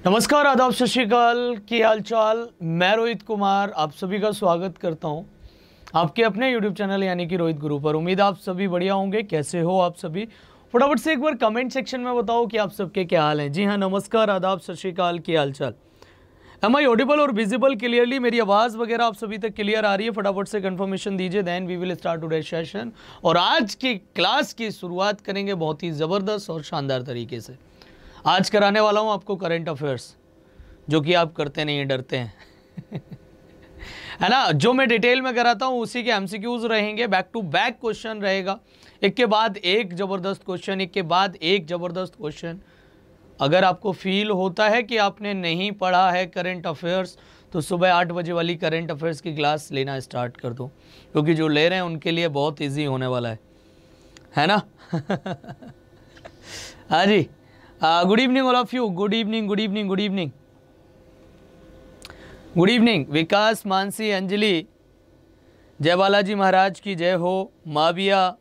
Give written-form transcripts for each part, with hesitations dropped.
नमस्कार, आदाब, सत श्री अकाल, की हाल चाल। मैं रोहित कुमार आप सभी का स्वागत करता हूं आपके अपने YouTube चैनल यानी कि रोहित गुरु पर। उम्मीद आप सभी बढ़िया होंगे। कैसे हो आप सभी? फटाफट से एक बार कमेंट सेक्शन में बताओ कि आप सबके क्या हाल हैं। जी हाँ, नमस्कार, आदाब, सत श्री अकाल, की हाल चाल। एम आई ऑडिबल और विजिबल क्लियरली? मेरी आवाज़ वगैरह आप सभी तक क्लियर आ रही है? फटाफट से कंफर्मेशन दीजिए, then we will start today session. और आज की क्लास की शुरुआत करेंगे बहुत ही ज़बरदस्त और शानदार तरीके से। आज कराने वाला हूँ आपको करंट अफेयर्स, जो कि आप करते नहीं, डरते हैं है ना। जो मैं डिटेल में कराता हूँ उसी के एमसीक्यूज रहेंगे, बैक टू बैक क्वेश्चन रहेगा, एक के बाद एक जबरदस्त क्वेश्चन, एक के बाद एक जबरदस्त क्वेश्चन। अगर आपको फील होता है कि आपने नहीं पढ़ा है करंट अफेयर्स, तो सुबह 8 बजे वाली करंट अफेयर्स की क्लास लेना स्टार्ट कर दो, क्योंकि जो ले रहे हैं उनके लिए बहुत ईजी होने वाला है ना हाँ जी, good evening all of you. Good evening, good evening, good evening, good evening. Vikas, Mansi, Anjali, जय बालाजी महाराज की जय हो। माविया,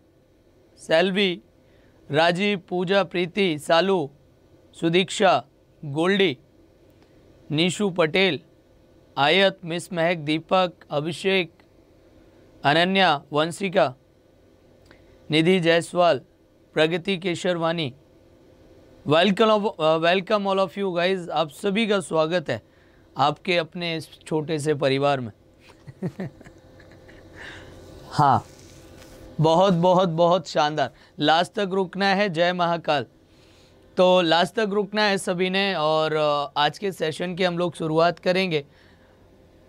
सेल्वी, राजीव, पूजा, प्रीति, सालू, Sudiksha, Goldy, Nishu Patel, Aayat, miss Mahak, Deepak, Abhishek, Ananya, Vanshika, Nidhi Jaiswal, Pragati Kesharwani, welcome all of you guys. आप सभी का स्वागत है आपके अपने इस छोटे से परिवार में हाँ, बहुत बहुत बहुत शानदार। लास्ट तक रुकना है, जय महाकाल। तो लास्ट तक रुकना है सभी ने। और आज के सेशन की हम लोग शुरुआत करेंगे।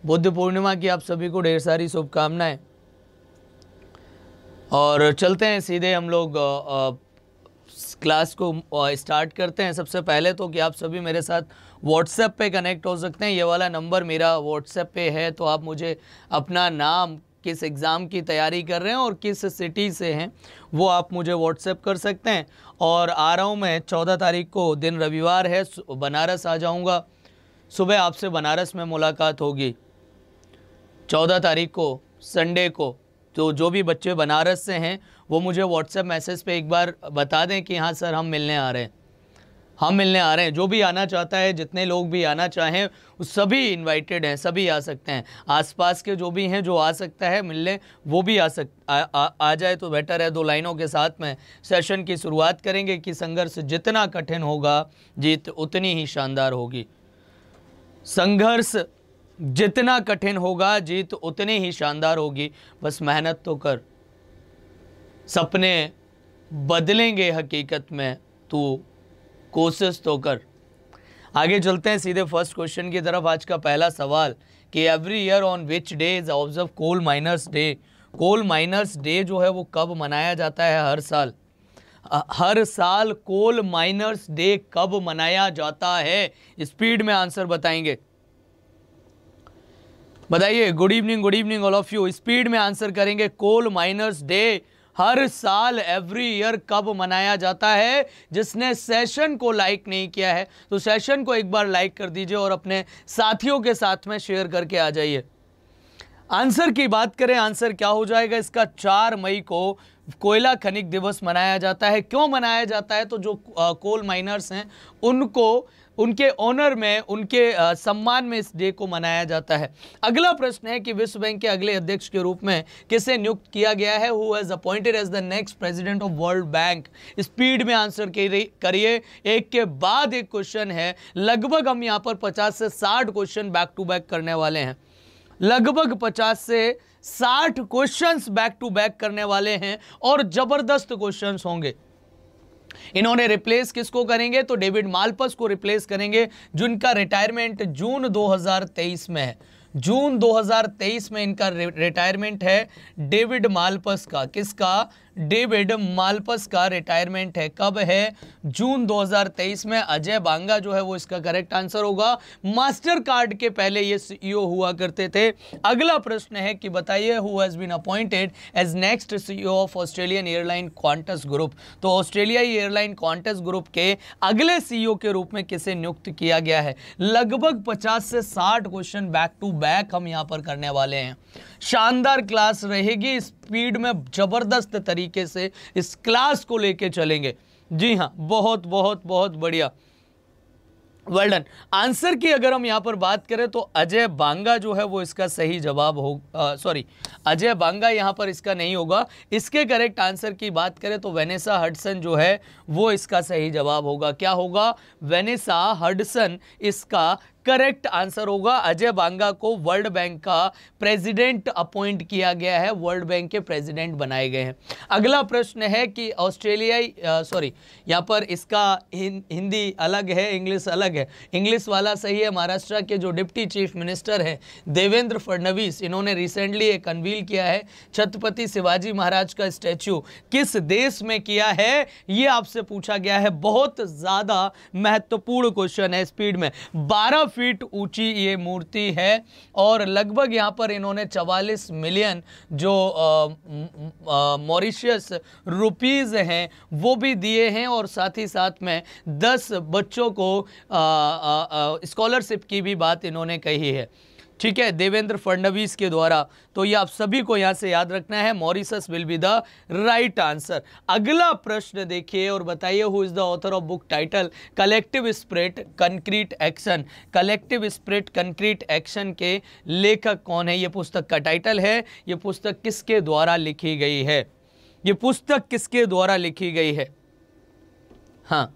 बुद्ध पूर्णिमा की आप सभी को ढेर सारी शुभकामनाएं। और चलते हैं सीधे हम लोग क्लास को स्टार्ट करते हैं। सबसे पहले तो कि आप सभी मेरे साथ व्हाट्सएप पे कनेक्ट हो सकते हैं। ये वाला नंबर मेरा व्हाट्सएप पे है, तो आप मुझे अपना नाम, किस एग्ज़ाम की तैयारी कर रहे हैं और किस सिटी से हैं, वो आप मुझे व्हाट्सएप कर सकते हैं। और आ रहा हूँ मैं 14 तारीख को, दिन रविवार है, बनारस आ जाऊँगा। सुबह आपसे बनारस में मुलाकात होगी 14 तारीख को, संडे को। तो जो भी बच्चे बनारस से हैं वो मुझे व्हाट्सएप मैसेज पे एक बार बता दें कि हाँ सर, हम मिलने आ रहे हैं, हम मिलने आ रहे हैं। जो भी आना चाहता है, जितने लोग भी आना चाहें, सभी इनवाइटेड हैं, सभी आ सकते हैं। आसपास के जो भी हैं, जो आ सकता है मिलने, वो भी आ जाए तो बेटर है। 2 लाइनों के साथ में सेशन की शुरुआत करेंगे कि संघर्ष जितना कठिन होगा, जीत उतनी ही शानदार होगी। संघर्ष जितना कठिन होगा, जीत उतनी ही शानदार होगी। बस मेहनत तो कर, सपने बदलेंगे हकीकत में, तू कोशिश तो कर। आगे चलते हैं सीधे फर्स्ट क्वेश्चन की तरफ। आज का पहला सवाल कि every year on which day is observe coal miners day. Coal miners day जो है वो कब मनाया जाता है? हर साल। हर साल कोल माइनर्स डे कब मनाया जाता है? स्पीड में आंसर बताएंगे, बताइए। Good evening all of you. Speed में आंसर करेंगे। कोल माइनर्स डे हर साल, एवरी ईयर कब मनाया जाता है? जिसने सेशन को लाइक नहीं किया है तो सेशन को एक बार लाइक कर दीजिए और अपने साथियों के साथ में शेयर करके आ जाइए। आंसर की बात करें, आंसर क्या हो जाएगा इसका? 4 मई को कोयला खनिक दिवस मनाया जाता है। क्यों मनाया जाता है? तो जो कोल माइनर्स हैं उनको, उनके ऑनर में, उनके सम्मान में इस डे को मनाया जाता है। अगला प्रश्न है कि विश्व बैंक के अगले अध्यक्ष के रूप में किसे नियुक्त किया गया है? Who has appointed as the next president of World Bank? Speed में आंसर करिए, एक के बाद एक क्वेश्चन है। लगभग हम यहाँ पर 50 से 60 क्वेश्चन बैक टू बैक करने वाले हैं। लगभग 50 से 60 क्वेश्चंस बैक टू बैक करने वाले हैं और जबरदस्त क्वेश्चंस होंगे। इन्होंने रिप्लेस किसको करेंगे? तो डेविड मालपस को रिप्लेस करेंगे, जिनका रिटायरमेंट जून 2023 में है। जून 2023 में इनका रिटायरमेंट है डेविड मालपस का। किसका? डेविड मालपस का रिटायरमेंट है। कब है? जून 2023 में। अजय बांगा जो है वो इसका करेक्ट आंसर होगा। मास्टर कार्ड के पहले ये सीईओ हुआ करते थे। अगला प्रश्न है कि बताइए, who has been appointed as next CEO of Australian airline Qantas group? तो ऑस्ट्रेलियाई एयरलाइन क्वांटस ग्रुप के अगले सीईओ के रूप में किसे नियुक्त किया गया है? लगभग 50 से 60 क्वेश्चन बैक टू बैक हम यहां पर करने वाले हैं। शानदार क्लास रहेगी। स्पीड में जबरदस्त तरीके से इस क्लास को लेके चलेंगे। जी हां, बहुत बहुत बहुत बढ़िया। Well done. आंसर की अगर हम यहाँ पर बात करें तो अजय बांगा जो है वो इसका सही जवाब हो, सॉरी अजय बांगा यहाँ पर इसका नहीं होगा। इसके करेक्ट आंसर की बात करें तो वेनेसा हडसन जो है वो इसका सही जवाब होगा। क्या होगा? वेनेसा हडसन इसका करेक्ट आंसर होगा। अजय बांगा को वर्ल्ड बैंक का प्रेसिडेंट अपॉइंट किया गया है, वर्ल्ड बैंक के प्रेसिडेंट बनाए गए हैं। अगला प्रश्न है कि ऑस्ट्रेलियाई सॉरी यहाँ पर इसका हिंदी अलग है, इंग्लिश अलग है। इंग्लिश वाला सही है। महाराष्ट्र के जो डिप्टी चीफ मिनिस्टर हैं देवेंद्र फडणवीस, इन्होंने रिसेंटली एक अनवील किया है छत्रपति शिवाजी महाराज का स्टैच्यू किस देश में किया है, ये आपसे पूछा गया है। बहुत ज्यादा महत्वपूर्ण क्वेश्चन है। स्पीड में 12 फीट ऊंची ये मूर्ति है और लगभग यहां पर इन्होंने 44 मिलियन जो मॉरिशियस रुपीज हैं वो भी दिए हैं और साथ ही साथ में 10 बच्चों को स्कॉलरशिप की भी बात इन्होंने कही है। ठीक है, देवेंद्र फडणवीस के द्वारा। तो ये आप सभी को यहां से याद रखना है। Mauritius will be the right answer. अगला प्रश्न देखिए और बताइए, who is the author of book title collective spirit concrete action. Collective spirit concrete action के लेखक कौन है? ये पुस्तक का टाइटल है। ये पुस्तक किसके द्वारा लिखी गई है? ये पुस्तक किसके द्वारा लिखी गई है? हाँ,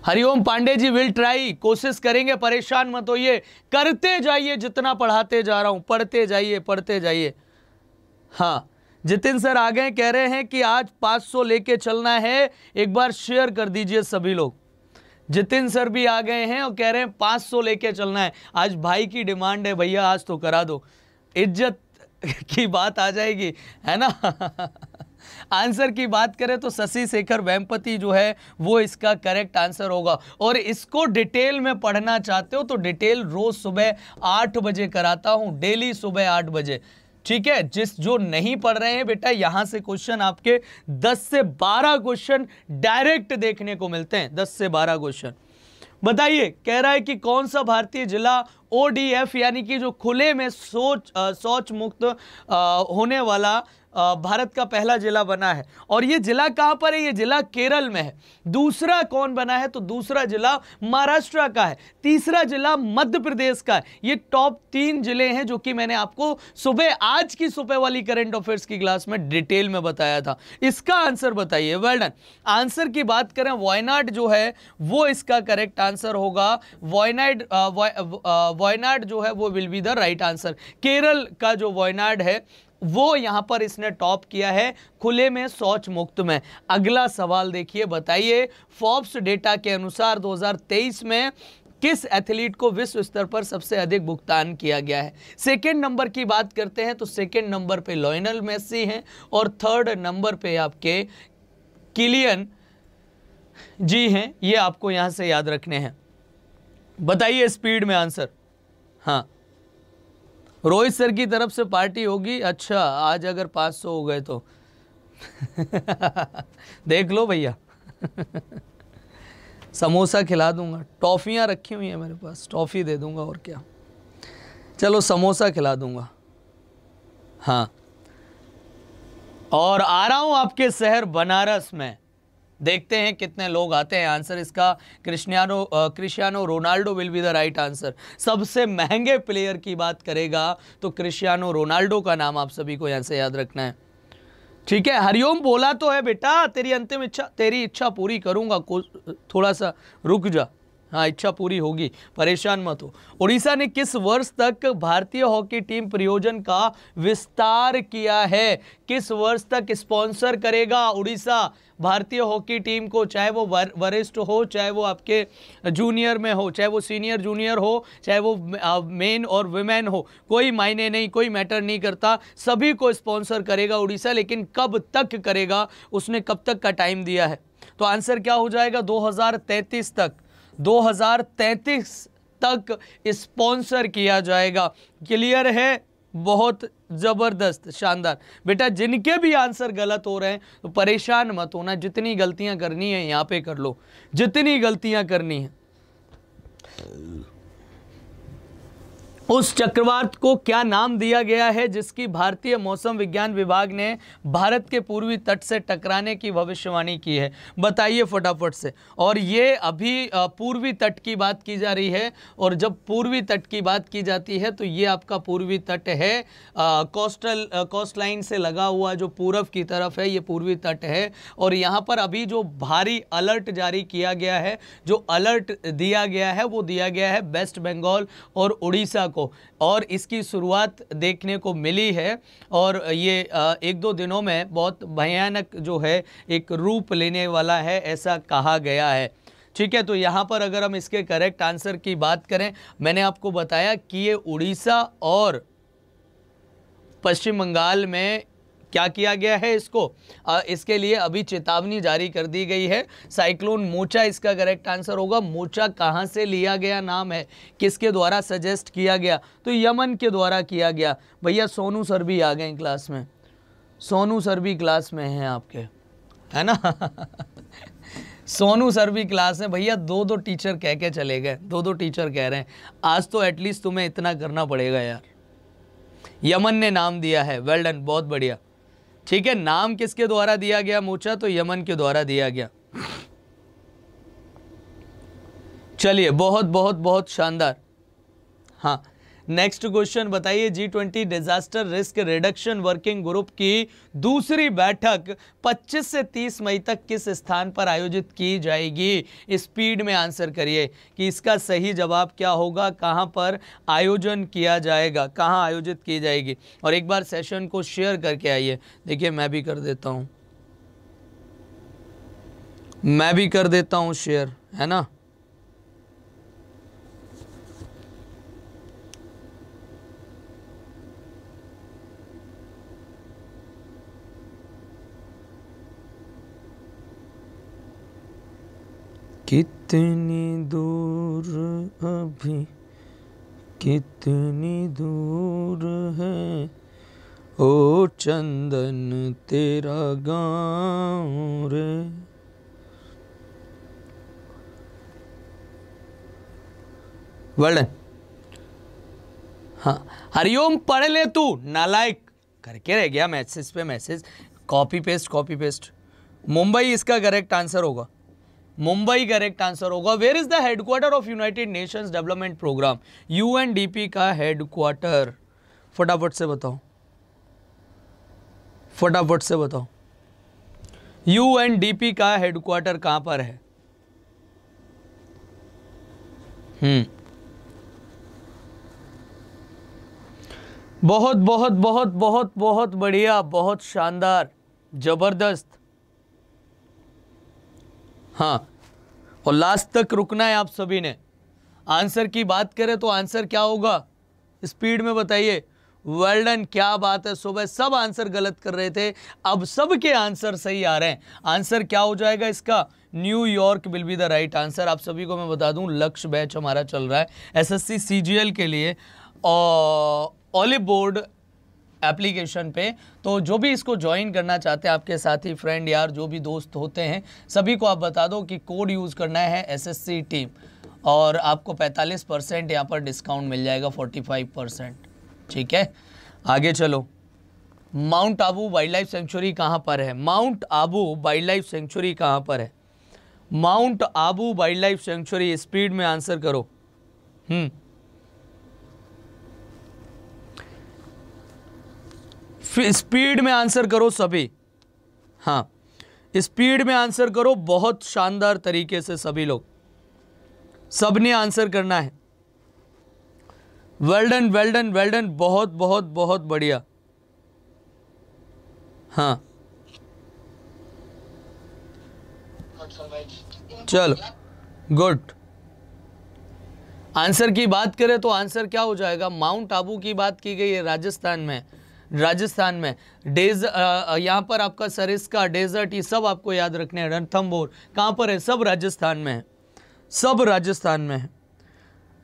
हरिओम पांडे जी विल ट्राई, कोशिश करेंगे, परेशान मत होइए, करते जाइए। जितना पढ़ाते जा रहा हूं पढ़ते जाइए, पढ़ते जाइए। हाँ, जितिन सर आ गए, कह रहे हैं कि आज 500 लेके चलना है। एक बार शेयर कर दीजिए सभी लोग। जितिन सर भी आ गए हैं और कह रहे हैं 500 लेके चलना है। आज भाई की डिमांड है, भैया आज तो करा दो, इज्जत की बात आ जाएगी, है ना। आंसर की बात करें तो शशि शेखर वेम्पति जो है वो इसका करेक्ट आंसर होगा। और इसको डिटेल में पढ़ना चाहते हो तो डिटेल रोज सुबह 8 बजे कराता हूं, डेली सुबह 8 बजे। ठीक है, जो नहीं पढ़ रहे हैं बेटा, यहां से क्वेश्चन आपके 10 से 12 क्वेश्चन डायरेक्ट देखने को मिलते हैं। 10 से 12 क्वेश्चन। बताइए, कह रहा है कि कौन सा भारतीय जिला ODF यानी कि जो खुले में शौच मुक्त होने वाला भारत का पहला जिला बना है। और ये जिला कहां पर है? ये जिला केरल में है। दूसरा कौन बना है? तो दूसरा जिला महाराष्ट्र का है। तीसरा जिला मध्य प्रदेश का है। ये टॉप 3 जिले हैं जो कि मैंने आपको सुबह, आज की सुबह वाली करंट अफेयर्स की क्लास में डिटेल में बताया था। इसका आंसर बताइए। Well done. आंसर की बात करें, वायनाड जो है वो इसका करेक्ट आंसर होगा। वायनाड जो है वो will be the right answer. Kerala का जो वायनाड है वो यहां पर इसने टॉप किया है खुले में शौच मुक्त में। अगला सवाल देखिए, बताइए, फोर्ब्स डेटा के अनुसार 2023 में किस एथलीट को विश्व स्तर पर सबसे अधिक भुगतान किया गया है? सेकंड नंबर की बात करते हैं तो सेकंड नंबर पे लियोनेल मेसी हैं और थर्ड नंबर पे आपके किलियन जी हैं। ये आपको यहां से याद रखने हैं। बताइए स्पीड में आंसर। हाँ, रोहित सर की तरफ से पार्टी होगी। अच्छा, आज अगर 500 हो गए तो देख लो भैया। समोसा खिला दूंगा, टॉफियां रखी हुई है मेरे पास, टॉफी दे दूंगा और क्या। चलो समोसा खिला दूंगा। हाँ, और आ रहा हूं आपके शहर बनारस में। देखते हैं कितने लोग आते हैं। आंसर इसका Cristiano Ronaldo will be the right answer. सबसे महंगे प्लेयर की बात करेगा तो क्रिस्टियानो रोनाल्डो का नाम आप सभी को यहां से याद रखना है। ठीक है, हरिओम बोला तो है बेटा, तेरी अंतिम इच्छा, तेरी इच्छा पूरी करूंगा, थोड़ा सा रुक जा। हाँ, इच्छा पूरी होगी, परेशान मत हो। उड़ीसा ने किस वर्ष तक भारतीय हॉकी टीम परियोजन का विस्तार किया है? किस वर्ष तक स्पॉन्सर करेगा उड़ीसा भारतीय हॉकी टीम को? चाहे वो वरिष्ठ हो, चाहे वो आपके जूनियर में हो, चाहे वो सीनियर जूनियर हो, चाहे वो मेन और वुमेन हो, कोई मायने नहीं, कोई मैटर नहीं करता, सभी को स्पॉन्सर करेगा उड़ीसा। लेकिन कब तक करेगा, उसने कब तक का टाइम दिया है? तो आंसर क्या हो जाएगा? 2033 तक। 2033 तक स्पॉन्सर किया जाएगा। क्लियर है? बहुत जबरदस्त, शानदार। बेटा, जिनके भी आंसर गलत हो रहे हैं तो परेशान मत होना, जितनी गलतियां करनी है यहां पे कर लो, जितनी गलतियां करनी है। उस चक्रवात को क्या नाम दिया गया है जिसकी भारतीय मौसम विज्ञान विभाग ने भारत के पूर्वी तट से टकराने की भविष्यवाणी की है? बताइए फटाफट से। और ये अभी पूर्वी तट की बात की जा रही है, और जब पूर्वी तट की बात की जाती है तो ये आपका पूर्वी तट है, कोस्ट लाइन से लगा हुआ जो पूरब की तरफ है, ये पूर्वी तट है। और यहाँ पर अभी जो भारी अलर्ट जारी किया गया है, जो अलर्ट दिया गया है वो दिया गया है वेस्ट बंगाल और उड़ीसा को, और इसकी शुरुआत देखने को मिली है। और ये एक दो दिनों में बहुत भयानक जो है एक रूप लेने वाला है, ऐसा कहा गया है। ठीक है, तो यहाँ पर अगर हम इसके करेक्ट आंसर की बात करें, मैंने आपको बताया कि ये उड़ीसा और पश्चिम बंगाल में क्या किया गया है, इसके लिए अभी चेतावनी जारी कर दी गई है। साइक्लोन मोचा इसका करेक्ट आंसर होगा। मोचा कहाँ से लिया गया नाम है, किसके द्वारा सजेस्ट किया गया? तो यमन के द्वारा किया गया। भैया सोनू सर भी आ गए क्लास में, सोनू सर भी क्लास में हैं आपके, है ना? सोनू सर भी क्लास में। भैया दो दो टीचर कह के चले गए, दो दो टीचर कह रहे हैं। आज तो एटलीस्ट तुम्हें इतना करना पड़ेगा यार। यमन ने नाम दिया है, वेल डन, बहुत बढ़िया। ठीक है, नाम किसके द्वारा दिया गया मोचा? तो यमन के द्वारा दिया गया। चलिए, बहुत बहुत बहुत शानदार। हाँ, नेक्स्ट क्वेश्चन बताइए। G20 disaster risk reduction working group की दूसरी बैठक 25 से 30 मई तक किस स्थान पर आयोजित की जाएगी? स्पीड में आंसर करिए कि इसका सही जवाब क्या होगा, कहां पर आयोजन किया जाएगा, कहां आयोजित की जाएगी। और एक बार सेशन को शेयर करके आइए। देखिए मैं भी कर देता हूं, मैं भी कर देता हूं शेयर, है ना? कितनी दूर अभी, कितनी दूर है ओ चंदन तेरा गाँव रे। वर्ल्ड, हाँ, हरिओम पढ़ ले तू, नालायक करके रह गया मैसेज पे मैसेज, कॉपी पेस्ट। मुंबई इसका करेक्ट आंसर होगा, मुंबई करेक्ट आंसर होगा। Where is the headquarter of United Nations Development Programme? UNDP का हेडक्वार्टर, फटाफट से बताओ, फटाफट से बताओ। यूएनडीपी का हेडक्वार्टर कहां पर है? बहुत बहुत बहुत बहुत बहुत बढ़िया, बहुत शानदार, जबरदस्त। हाँ, और लास्ट तक रुकना है आप सभी ने। आंसर की बात करें तो आंसर क्या होगा, स्पीड में बताइए। वेल डन, क्या बात है। सुबह सब आंसर गलत कर रहे थे, अब सबके आंसर सही आ रहे हैं। आंसर क्या हो जाएगा इसका? New York will be the right answer. आप सभी को मैं बता दूं, लक्ष्य बैच हमारा चल रहा है एसएससी सीजीएल के लिए और ऑलिव बोर्ड एप्लीकेशन पे। तो जो भी इसको ज्वाइन करना चाहते हैं, आपके साथी फ्रेंड यार जो भी दोस्त होते हैं, सभी को आप बता दो कि कोड यूज़ करना है एसएससी टीम, और आपको 45% यहाँ पर डिस्काउंट मिल जाएगा, 45%। ठीक है, आगे चलो। Mount Abu wild life sanctuary कहाँ पर है? Mount Abu wild life sanctuary कहाँ पर है? Mount Abu wild life sanctuary, speed में आंसर करो। स्पीड में आंसर करो सभी। हाँ, स्पीड में आंसर करो, बहुत शानदार तरीके से सभी लोग, सबने आंसर करना है। Well done, well done, well done, बहुत बहुत बहुत बढ़िया। हाँ चलो, गुड। आंसर की बात करें तो आंसर क्या हो जाएगा? माउंट आबू की बात की गई है, राजस्थान में। राजस्थान में यहाँ पर आपका सरिस्का डेजर्ट, ये सब आपको याद रखने हैं। रणथंभौर कहाँ पर है? सब राजस्थान में है, सब राजस्थान में है।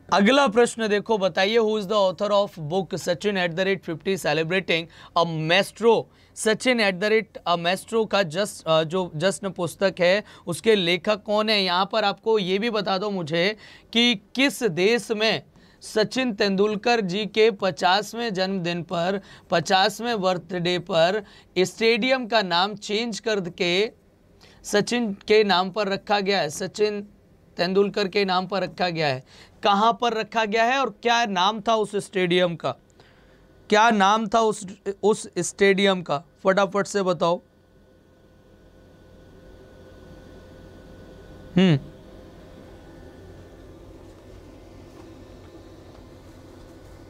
अगला प्रश्न देखो, बताइए who is the author of book Sachin @50 celebrating a maestro? Sachin @ maestro का जो जश्न पुस्तक है, उसके लेखक कौन है? यहाँ पर आपको ये भी बता दो मुझे कि किस देश में सचिन तेंदुलकर जी के 50वें जन्मदिन पर, 50वें बर्थडे पर स्टेडियम का नाम चेंज करके सचिन के नाम पर रखा गया है, सचिन तेंदुलकर के नाम पर रखा गया है। कहां पर रखा गया है और क्या नाम था उस स्टेडियम का? क्या नाम था उस स्टेडियम का? फटाफट से बताओ।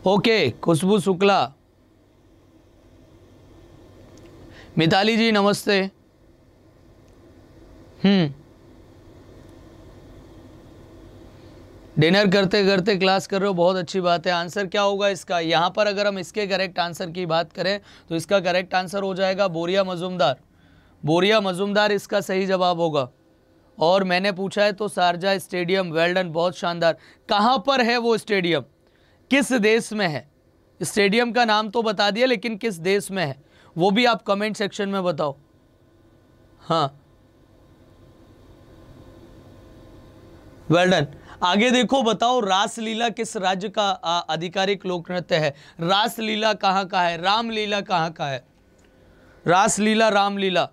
ओके, खुशबू शुक्ला। मिताली जी नमस्ते। डिनर करते करते क्लास कर रहे हो, बहुत अच्छी बात है। आंसर क्या होगा इसका? यहाँ पर अगर हम इसके करेक्ट आंसर की बात करें तो इसका करेक्ट आंसर हो जाएगा बोरिया मजूमदार। बोरिया मजूमदार इसका सही जवाब होगा। और मैंने पूछा है तो शारजा स्टेडियम, वेल डन, बहुत शानदार। कहाँ पर है वो स्टेडियम, किस देश में है? स्टेडियम का नाम तो बता दिया, लेकिन किस देश में है वो भी आप कमेंट सेक्शन में बताओ। हाँ, वेल डन। आगे देखो, बताओ रासलीला किस राज्य का आधिकारिक लोक नृत्य है? रासलीला कहाँ का है? रामलीला कहाँ का है? रासलीला, रामलीला।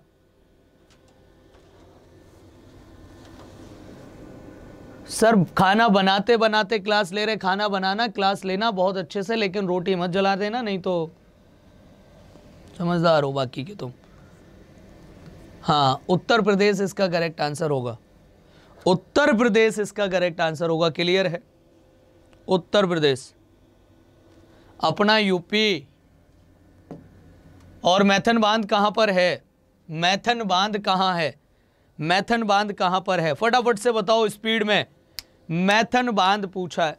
सर खाना बनाते बनाते क्लास ले रहे। खाना बनाना, क्लास लेना बहुत अच्छे से, लेकिन रोटी मत जला देना, नहीं तो समझदार हो बाकी के तुम। हाँ, उत्तर प्रदेश इसका करेक्ट आंसर होगा। उत्तर प्रदेश इसका करेक्ट आंसर होगा। क्लियर है? उत्तर प्रदेश अपना यूपी। और मैथन बांध कहां पर है? मैथन बांध कहां है? मैथन बांध कहां पर है? फटाफट से बताओ स्पीड में। मैथन बांध पूछा है।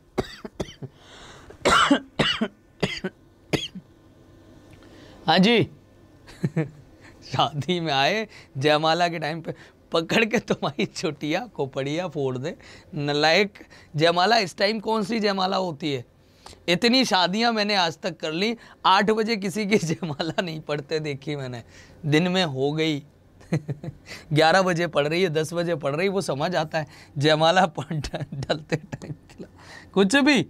हाँ जी। शादी में आए, जयमाला के टाइम पे पकड़ के तुम्हारी चोटिया खोपड़िया फोड़ दे नलायक। जयमाला इस टाइम कौन सी जयमाला होती है? इतनी शादियां मैंने आज तक कर ली, 8 बजे किसी की जयमाला नहीं पढ़ते देखी मैंने। दिन में हो गई 11 बजे पढ़ रही है, 10 बजे पढ़ रही, वो समझ आता है जयमाला डलते टाइम। कुछ भी।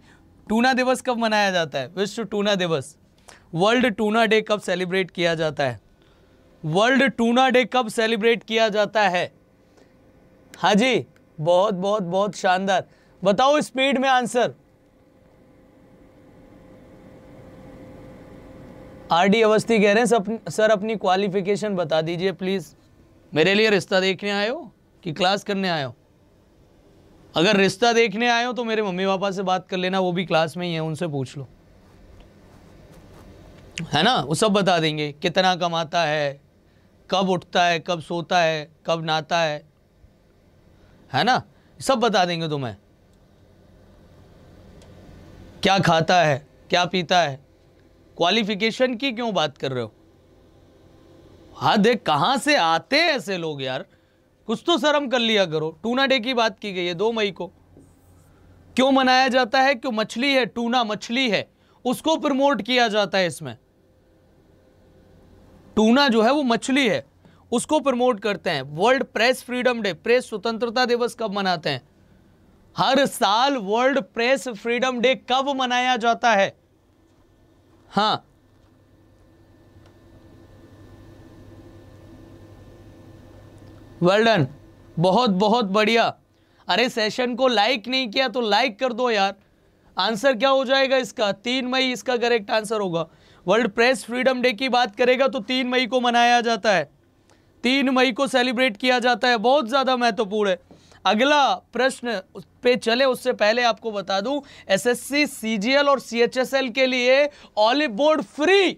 टूना दिवस कब मनाया जाता है? विश्व टूना दिवस। वर्ल्ड टूना डे कब सेलिब्रेट किया जाता है? वर्ल्ड टूना डे कब सेलिब्रेट किया जाता है? हाँ जी, बहुत बहुत बहुत शानदार। बताओ स्पीड में आंसर। आरडी अवस्थी कह रहे हैं सर अपनी क्वालिफिकेशन बता दीजिए प्लीज। मेरे लिए रिश्ता देखने आए हो कि क्लास करने आए हो? अगर रिश्ता देखने आए हो तो मेरे मम्मी पापा से बात कर लेना, वो भी क्लास में ही है, उनसे पूछ लो, है ना? वो सब बता देंगे। कितना कमाता है, कब उठता है, कब सोता है, कब नहाता है ना? सब बता देंगे तुम्हें। क्या खाता है, क्या पीता है। क्वालिफिकेशन की क्यों बात कर रहे हो? हाँ देख, कहां से आते हैं ऐसे लोग यार, कुछ तो शर्म कर लिया करो। टूना डे की बात की गई है 2 मई को। क्यों मनाया जाता है? क्यों? मछली है, टूना मछली है, उसको प्रमोट किया जाता है इसमें। टूना जो है वो मछली है, उसको प्रमोट करते हैं। World press freedom day, press स्वतंत्रता दिवस कब मनाते हैं? हर साल वर्ल्ड प्रेस फ्रीडम डे कब मनाया जाता है? हाँ, वेल डन, बहुत बहुत बढ़िया। अरे सेशन को लाइक नहीं किया तो लाइक कर दो यार। आंसर क्या हो जाएगा इसका? 3 मई इसका करेक्ट आंसर होगा। वर्ल्ड प्रेस फ्रीडम डे की बात करेगा तो 3 मई को मनाया जाता है, 3 मई को सेलिब्रेट किया जाता है। बहुत ज्यादा महत्वपूर्ण है। अगला प्रश्न पे चले उससे पहले आपको बता दूं, एसएससी, सीजीएल और सीएचएसएल के लिए Oliveboard free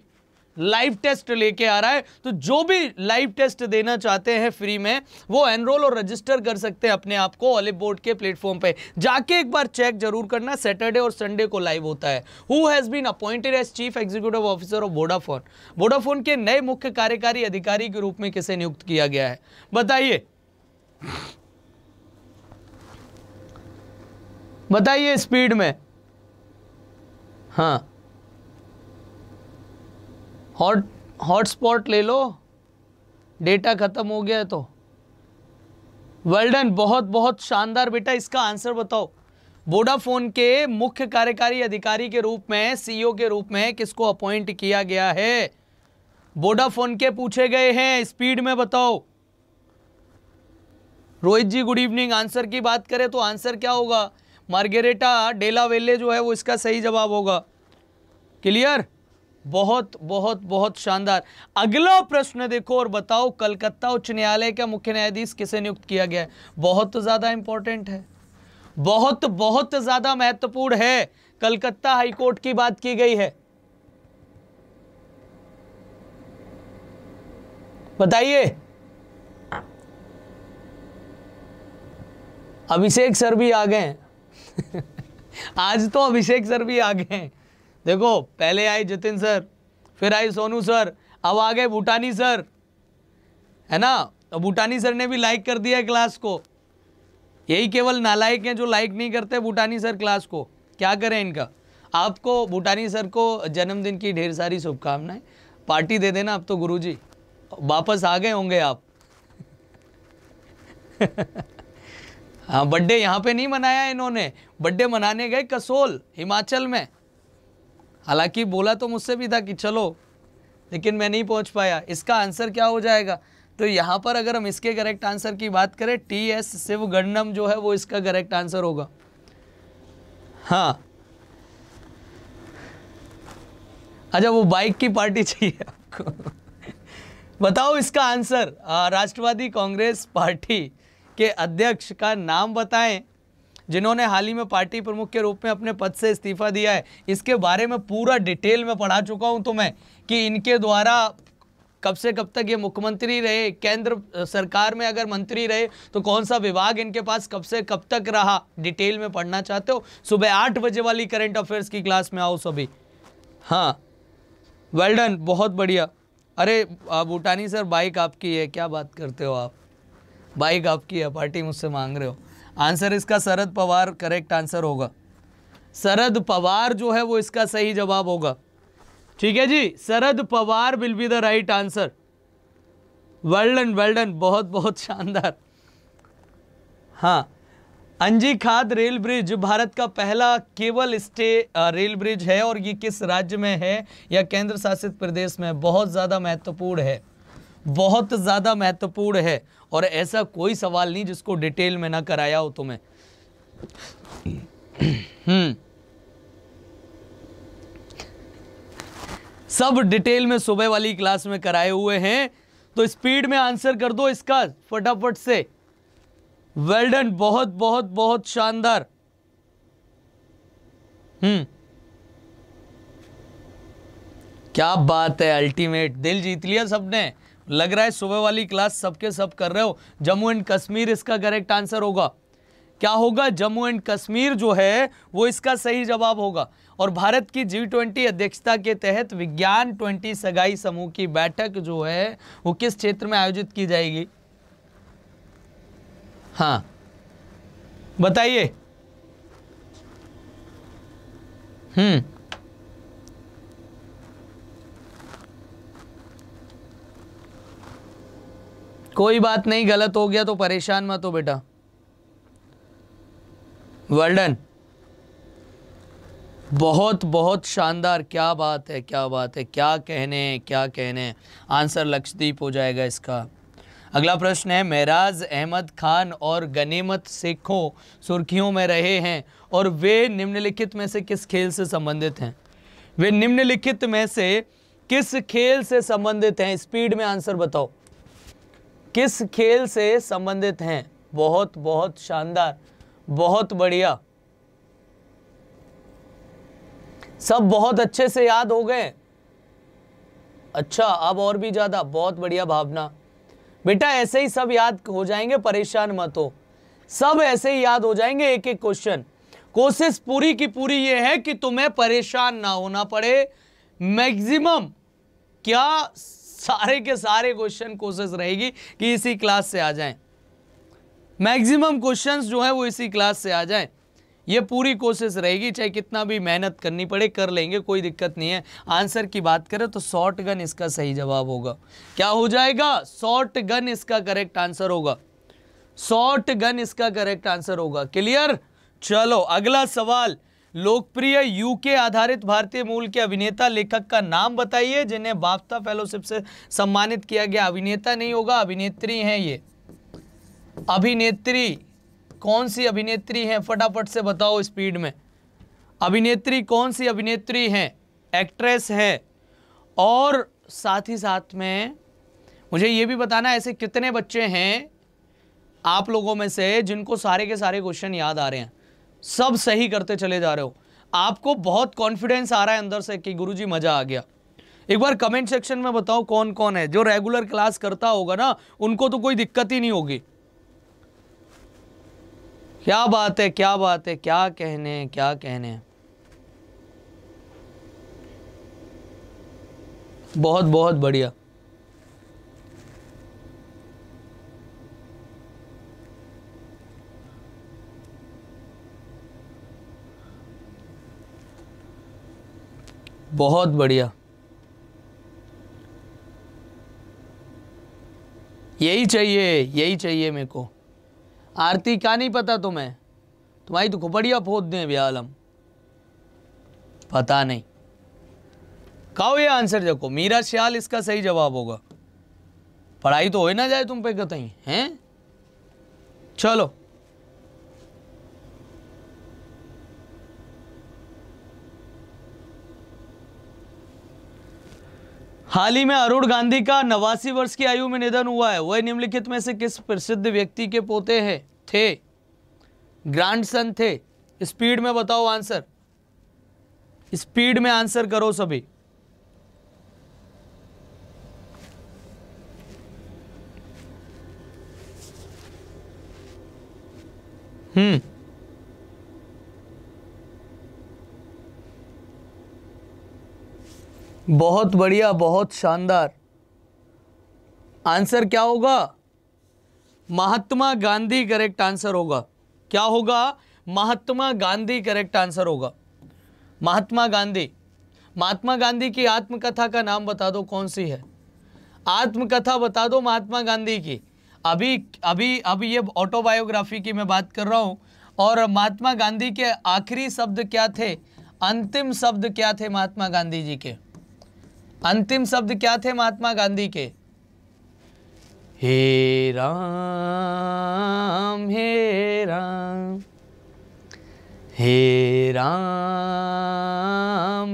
live test लेके आ रहा है। तो जो भी लाइव टेस्ट देना चाहते हैं फ्री में, वो एनरोल और रजिस्टर कर सकते हैं अपने आप को ऑलिव बोर्ड के प्लेटफॉर्म पे जाके एक बार चेक जरूर करना। सैटरडे और संडे को लाइव होता है। Who has been appointed as chief executive officer of Vodafone? Vodafone के नए मुख्य कार्यकारी अधिकारी के रूप में किसे नियुक्त किया गया है? बताइए, बताइए स्पीड में। हाँ, हॉटस्पॉट ले लो, डेटा खत्म हो गया है तो। वेल डन, बहुत बहुत शानदार बेटा। इसका आंसर बताओ। वोडाफोन के मुख्य कार्यकारी अधिकारी के रूप में, सीईओ के रूप में किसको अपॉइंट किया गया है? वोडाफोन के पूछे गए हैं, स्पीड में बताओ। रोहित जी गुड इवनिंग। आंसर की बात करें तो आंसर क्या होगा? मार्गरेटा डेला वेले जो है वो इसका सही जवाब होगा। क्लियर? बहुत बहुत बहुत शानदार। अगला प्रश्न देखो और बताओ, कलकत्ता उच्च न्यायालय का मुख्य न्यायाधीश किसे नियुक्त किया गया है? बहुत ज्यादा इंपॉर्टेंट है, बहुत बहुत ज्यादा महत्वपूर्ण है। कलकत्ता हाईकोर्ट की बात की गई है, बताइए। अभिषेक सर भी आ गए हैं आज तो अभिषेक सर भी आ गए हैं। देखो, पहले आए जतिन सर, फिर आए सोनू सर, अब आ गए भूटानी सर, है ना। तो भूटानी सर ने भी लाइक कर दिया क्लास को। यही केवल नालायक हैं जो लाइक नहीं करते भूटानी सर क्लास को। क्या करें इनका। आपको भूटानी सर को जन्मदिन की ढेर सारी शुभकामनाएं। पार्टी दे देना अब तो गुरुजी, वापस आ गए होंगे आप हाँ, बर्थडे यहाँ पे नहीं मनाया इन्होंने, बर्थडे मनाने गए कसोल हिमाचल में। हालांकि बोला तो मुझसे भी था कि चलो, लेकिन मैं नहीं पहुँच पाया। इसका आंसर क्या हो जाएगा? तो यहाँ पर अगर हम इसके करेक्ट आंसर की बात करें, TS शिवगन्नम जो है वो इसका करेक्ट आंसर होगा। हाँ, अच्छा वो बाइक की पार्टी चाहिए आपको बताओ इसका आंसर। राष्ट्रवादी कांग्रेस पार्टी के अध्यक्ष का नाम बताएं जिन्होंने हाल ही में पार्टी प्रमुख के रूप में अपने पद से इस्तीफा दिया है। इसके बारे में पूरा डिटेल में पढ़ा चुका हूं तुम्हें कि इनके द्वारा कब से कब तक ये मुख्यमंत्री रहे, केंद्र सरकार में अगर मंत्री रहे तो कौन सा विभाग इनके पास कब से कब तक रहा। डिटेल में पढ़ना चाहते हो, सुबह 8 बजे वाली करंट अफेयर्स की क्लास में आओ सभी। हाँ, वेल डन, बहुत बढ़िया। अरे भूटानी सर, बाइक आपकी है, क्या बात करते हो आप, बाइक आपकी है, पार्टी मुझसे मांग रहे हो। आंसर इसका शरद पवार करेक्ट आंसर होगा। शरद पवार जो है वो इसका सही जवाब होगा। ठीक है जी, Sharad Pawar will be the right answer. Well done, well done, बहुत बहुत शानदार। हाँ, अंजी खाद रेल ब्रिज भारत का पहला केबल स्टे रेल ब्रिज है और ये किस राज्य में है या केंद्र शासित प्रदेश में? बहुत ज़्यादा महत्वपूर्ण है, बहुत ज़्यादा महत्वपूर्ण है। और ऐसा कोई सवाल नहीं जिसको डिटेल में ना कराया हो तुम्हें। सब डिटेल में सुबह वाली क्लास में कराए हुए हैं, तो स्पीड में आंसर कर दो इसका फटाफट से। वेल डन, बहुत बहुत बहुत शानदार। क्या बात है, अल्टीमेट, दिल जीत लिया सबने। लग रहा है सुबह वाली क्लास सबके सब कर रहे हो। जम्मू एंड कश्मीर इसका करेक्ट आंसर होगा। क्या होगा? जम्मू एंड कश्मीर जो है वो इसका सही जवाब होगा। और भारत की G20 अध्यक्षता के तहत विज्ञान 20 सगाई समूह की बैठक जो है वो किस क्षेत्र में आयोजित की जाएगी? हाँ बताइए। कोई बात नहीं, गलत हो गया तो परेशान मत हो बेटा। वेल डन, बहुत बहुत शानदार। क्या बात है, क्या बात है, क्या कहने, क्या कहने। आंसर लक्षद्वीप हो जाएगा इसका। अगला प्रश्न है, महराज अहमद खान और गनीमत सेखों सुर्खियों में रहे हैं और वे निम्नलिखित में से किस खेल से संबंधित हैं? वे निम्नलिखित में से किस खेल से संबंधित हैं? स्पीड में आंसर बताओ, किस खेल से संबंधित हैं? बहुत बहुत शानदार, बहुत बढ़िया। सब बहुत अच्छे से याद हो गए। अच्छा, अब और भी ज्यादा, बहुत बढ़िया भावना। बेटा ऐसे ही सब याद हो जाएंगे, परेशान मत हो, सब ऐसे ही याद हो जाएंगे एक एक क्वेश्चन। कोशिश पूरी की पूरी ये है कि तुम्हें परेशान ना होना पड़े। मैक्सिमम क्या सारे के सारे क्वेश्चन कोशिश रहेगी कि इसी क्लास से आ जाएं। मैक्सिमम क्वेश्चंस जो है वो इसी क्लास से आ जाएं, ये पूरी कोशिश रहेगी। चाहे कितना भी मेहनत करनी पड़े कर लेंगे, कोई दिक्कत नहीं है। आंसर की बात करें तो शॉर्ट गन इसका सही जवाब होगा। क्या हो जाएगा? शॉर्ट गन इसका करेक्ट आंसर होगा। शॉर्ट गन इसका करेक्ट आंसर होगा। क्लियर? चलो अगला सवाल, लोकप्रिय यूके आधारित भारतीय मूल के अभिनेता लेखक का नाम बताइए जिन्हें बाफ्ता फेलोशिप से सम्मानित किया गया। अभिनेता नहीं होगा, अभिनेत्री हैं ये। अभिनेत्री कौन सी अभिनेत्री हैं, फटाफट से बताओ स्पीड में। अभिनेत्री कौन सी अभिनेत्री हैं, एक्ट्रेस है। और साथ ही साथ में मुझे ये भी बताना ऐसे कितने बच्चे हैं आप लोगों में से जिनको सारे के सारे क्वेश्चन याद आ रहे हैं, सब सही करते चले जा रहे हो, आपको बहुत कॉन्फिडेंस आ रहा है अंदर से कि गुरुजी मजा आ गया। एक बार कमेंट सेक्शन में बताओ कौन कौन है। जो रेगुलर क्लास करता होगा ना उनको तो कोई दिक्कत ही नहीं होगी। क्या बात है, क्या बात है, क्या कहने, क्या कहने। बहुत बहुत बढ़िया। बहुत बढ़िया, यही चाहिए, यही चाहिए मेरे को। आरती क्या नहीं पता तुम्हें, तुम्हारी तो खोपड़िया फोड़ दें ब्यालम, पता नहीं। कहो ये आंसर देखो, मीरा श्याल इसका सही जवाब होगा। पढ़ाई तो हो ना जाए तुम पे कतई हैं। चलो हाल ही में अरुण गांधी का 89 वर्ष की आयु में निधन हुआ है। वह निम्नलिखित में से किस प्रसिद्ध व्यक्ति के पोते हैं, थे, ग्रैंडसन थे। स्पीड में बताओ आंसर, स्पीड में आंसर करो सभी। बहुत बढ़िया, बहुत शानदार। आंसर क्या होगा, महात्मा गांधी करेक्ट आंसर होगा। क्या होगा, महात्मा गांधी करेक्ट आंसर होगा। महात्मा गांधी। महात्मा गांधी की आत्मकथा का नाम बता दो कौन सी है, आत्मकथा बता दो महात्मा गांधी की। अभी अभी अभी ये ऑटोबायोग्राफी की मैं बात कर रहा हूं। और महात्मा गांधी के आखिरी शब्द क्या थे, अंतिम शब्द क्या थे महात्मा गांधी जी के, अंतिम शब्द क्या थे महात्मा गांधी के। हे राम हे राम, हे राम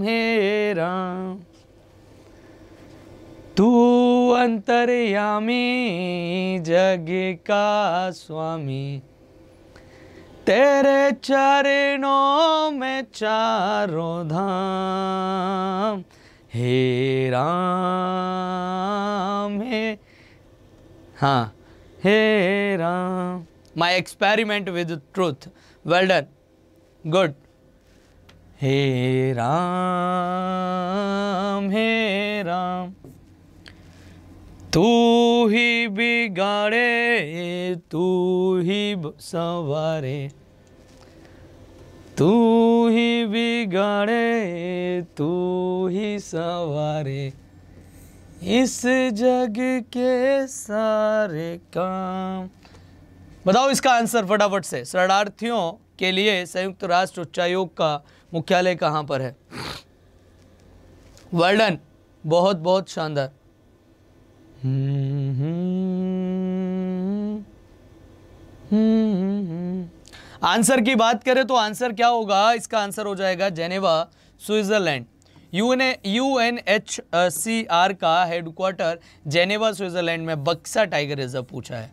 हे राम, तू अंतर्यामी जग का स्वामी, तेरे चरणों में चारों धाम, हे राम हे, हाँ हे Ram. My experiment with truth, well done, good. हे राम हे राम, तू ही बिगाड़े तू ही संवारे, तू ही बिगाड़े तू ही संवारे, इस जग के सारे काम। बताओ इसका आंसर फटाफट से। शरणार्थियों के लिए संयुक्त राष्ट्र उच्चायोग का मुख्यालय कहाँ पर है। वेल डन, बहुत बहुत शानदार। आंसर की बात करें तो आंसर क्या होगा, इसका आंसर हो जाएगा जेनेवा, स्विट्जरलैंड। UNHCR का हेडक्वार्टर जेनेवा स्विट्जरलैंड में। बक्सा टाइगर रिजर्व पूछा है,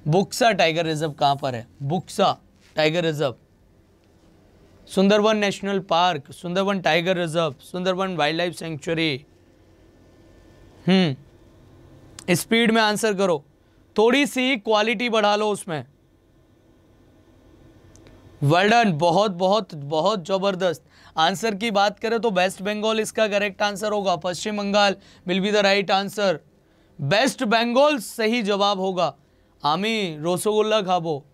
बुक्सा टाइगर रिजर्व कहां पर है, Buxa tiger reserve. Sundarban national park, Sundarban tiger reserve, Sundarban wildlife sanctuary. Speed में आंसर करो, थोड़ी सी क्वालिटी बढ़ा लो उसमें। वेल डन, बहुत बहुत बहुत जबरदस्त। आंसर की बात करें तो वेस्ट बंगाल इसका करेक्ट आंसर होगा। Paschim Bangal will be the right answer. West Bengal सही जवाब होगा। आमी रसगुल्ला खाबो,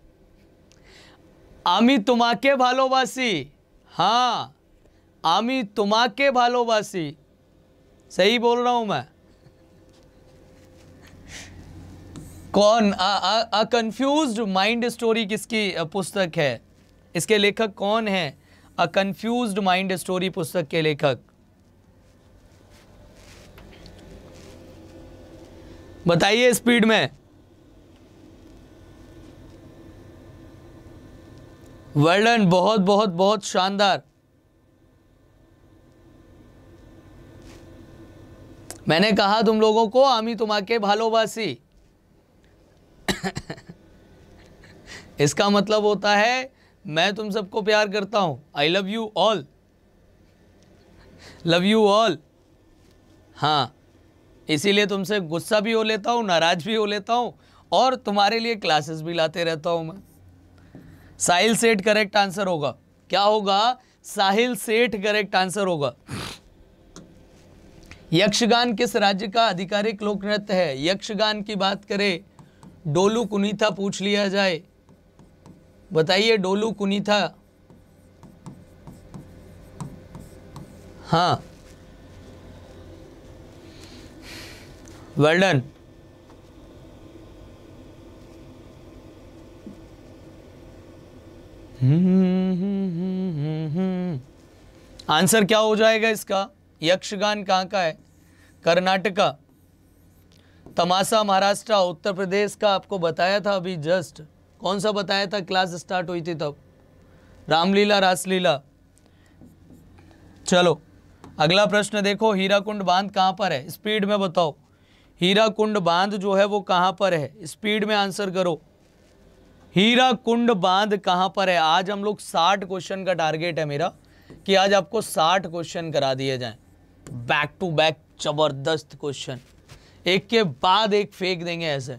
आमी तुम्हाके भालोबासी, हाँ आमी तुम्हाके भालोबासी, सही बोल रहा हूं मैं। कौन, अ कंफ्यूज्ड माइंड स्टोरी किसकी पुस्तक है, इसके लेखक कौन है? अ कंफ्यूज्ड माइंड स्टोरी पुस्तक के लेखक। बताइए स्पीड में। वेल डन, बहुत बहुत बहुत शानदार। मैंने कहा तुम लोगों को आमी तुम्हाके भालोबासी। इसका मतलब होता है मैं तुम सबको प्यार करता हूं। I love you all, love you all. हाँ, इसीलिए तुमसे गुस्सा भी हो लेता हूं, नाराज भी हो लेता हूं, और तुम्हारे लिए क्लासेस भी लाते रहता हूं मैं। साहिल सेठ करेक्ट आंसर होगा। क्या होगा? साहिल सेठ करेक्ट आंसर होगा। यक्षगान किस राज्य का आधिकारिक लोक नृत्य है? यक्षगान की बात करें, डोलू कुनीथा पूछ लिया जाए, बताइए डोलू कुनीथा। हाँ, वेल डन। आंसर क्या हो जाएगा इसका? यक्षगान कहाँ का है? कर्नाटका। तमाशा महाराष्ट्र, उत्तर प्रदेश का आपको बताया था अभी जस्ट। कौन सा बताया था? क्लास स्टार्ट हुई थी तब। रामलीला, रासलीला। चलो अगला प्रश्न देखो, हीराकुंड बांध कहाँ पर है? स्पीड में बताओ, हीराकुंड बांध जो है वो कहाँ पर है? स्पीड में आंसर करो, हीराकुंड बांध कहाँ पर है? आज हम लोग 60 क्वेश्चन का टारगेट है मेरा कि आज आपको 60 क्वेश्चन करा दिए जाएं, बैक टू बैक जबरदस्त क्वेश्चन, एक के बाद एक फेंक देंगे ऐसे।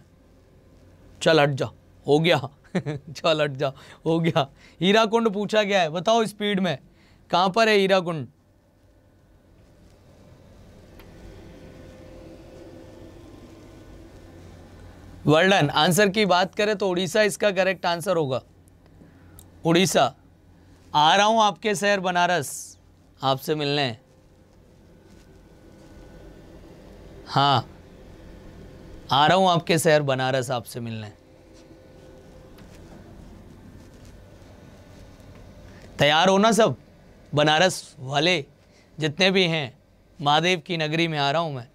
चल हट जा, हो गया। चल हट जा, हो गया। हीराकुंड पूछा गया है, बताओ स्पीड में कहां पर है हीराकुंड? Well done. आंसर की बात करें तो उड़ीसा इसका करेक्ट आंसर होगा। उड़ीसा। आ रहा हूं आपके शहर बनारस आपसे मिलने। हाँ, आ रहा हूं आपके शहर बनारस आपसे मिलने। तैयार हो ना सब? बनारस वाले जितने भी हैं, महादेव की नगरी में आ रहा हूं मैं,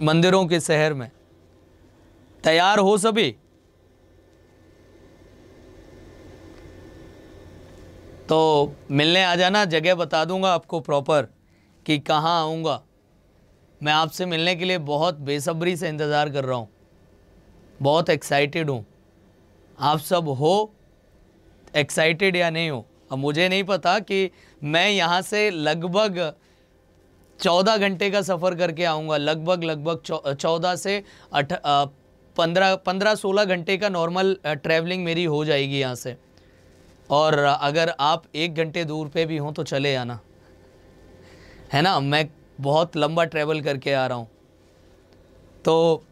मंदिरों के शहर में। तैयार हो सभी? तो मिलने आ जाना, जगह बता दूंगा आपको प्रॉपर कि कहाँ आऊँगा। मैं आपसे मिलने के लिए बहुत बेसब्री से इंतज़ार कर रहा हूँ, बहुत एक्साइटेड हूँ। आप सब हो एक्साइटेड या नहीं हो? अब मुझे नहीं पता कि मैं यहाँ से लगभग 14 घंटे का सफ़र करके आऊँगा, लगभग 14 से 15-16 घंटे का नॉर्मल ट्रैवलिंग मेरी हो जाएगी यहाँ से। और अगर आप 1 घंटे दूर पे भी हों तो चले आना, है ना। मैं बहुत लंबा ट्रैवल करके आ रहा हूँ। तो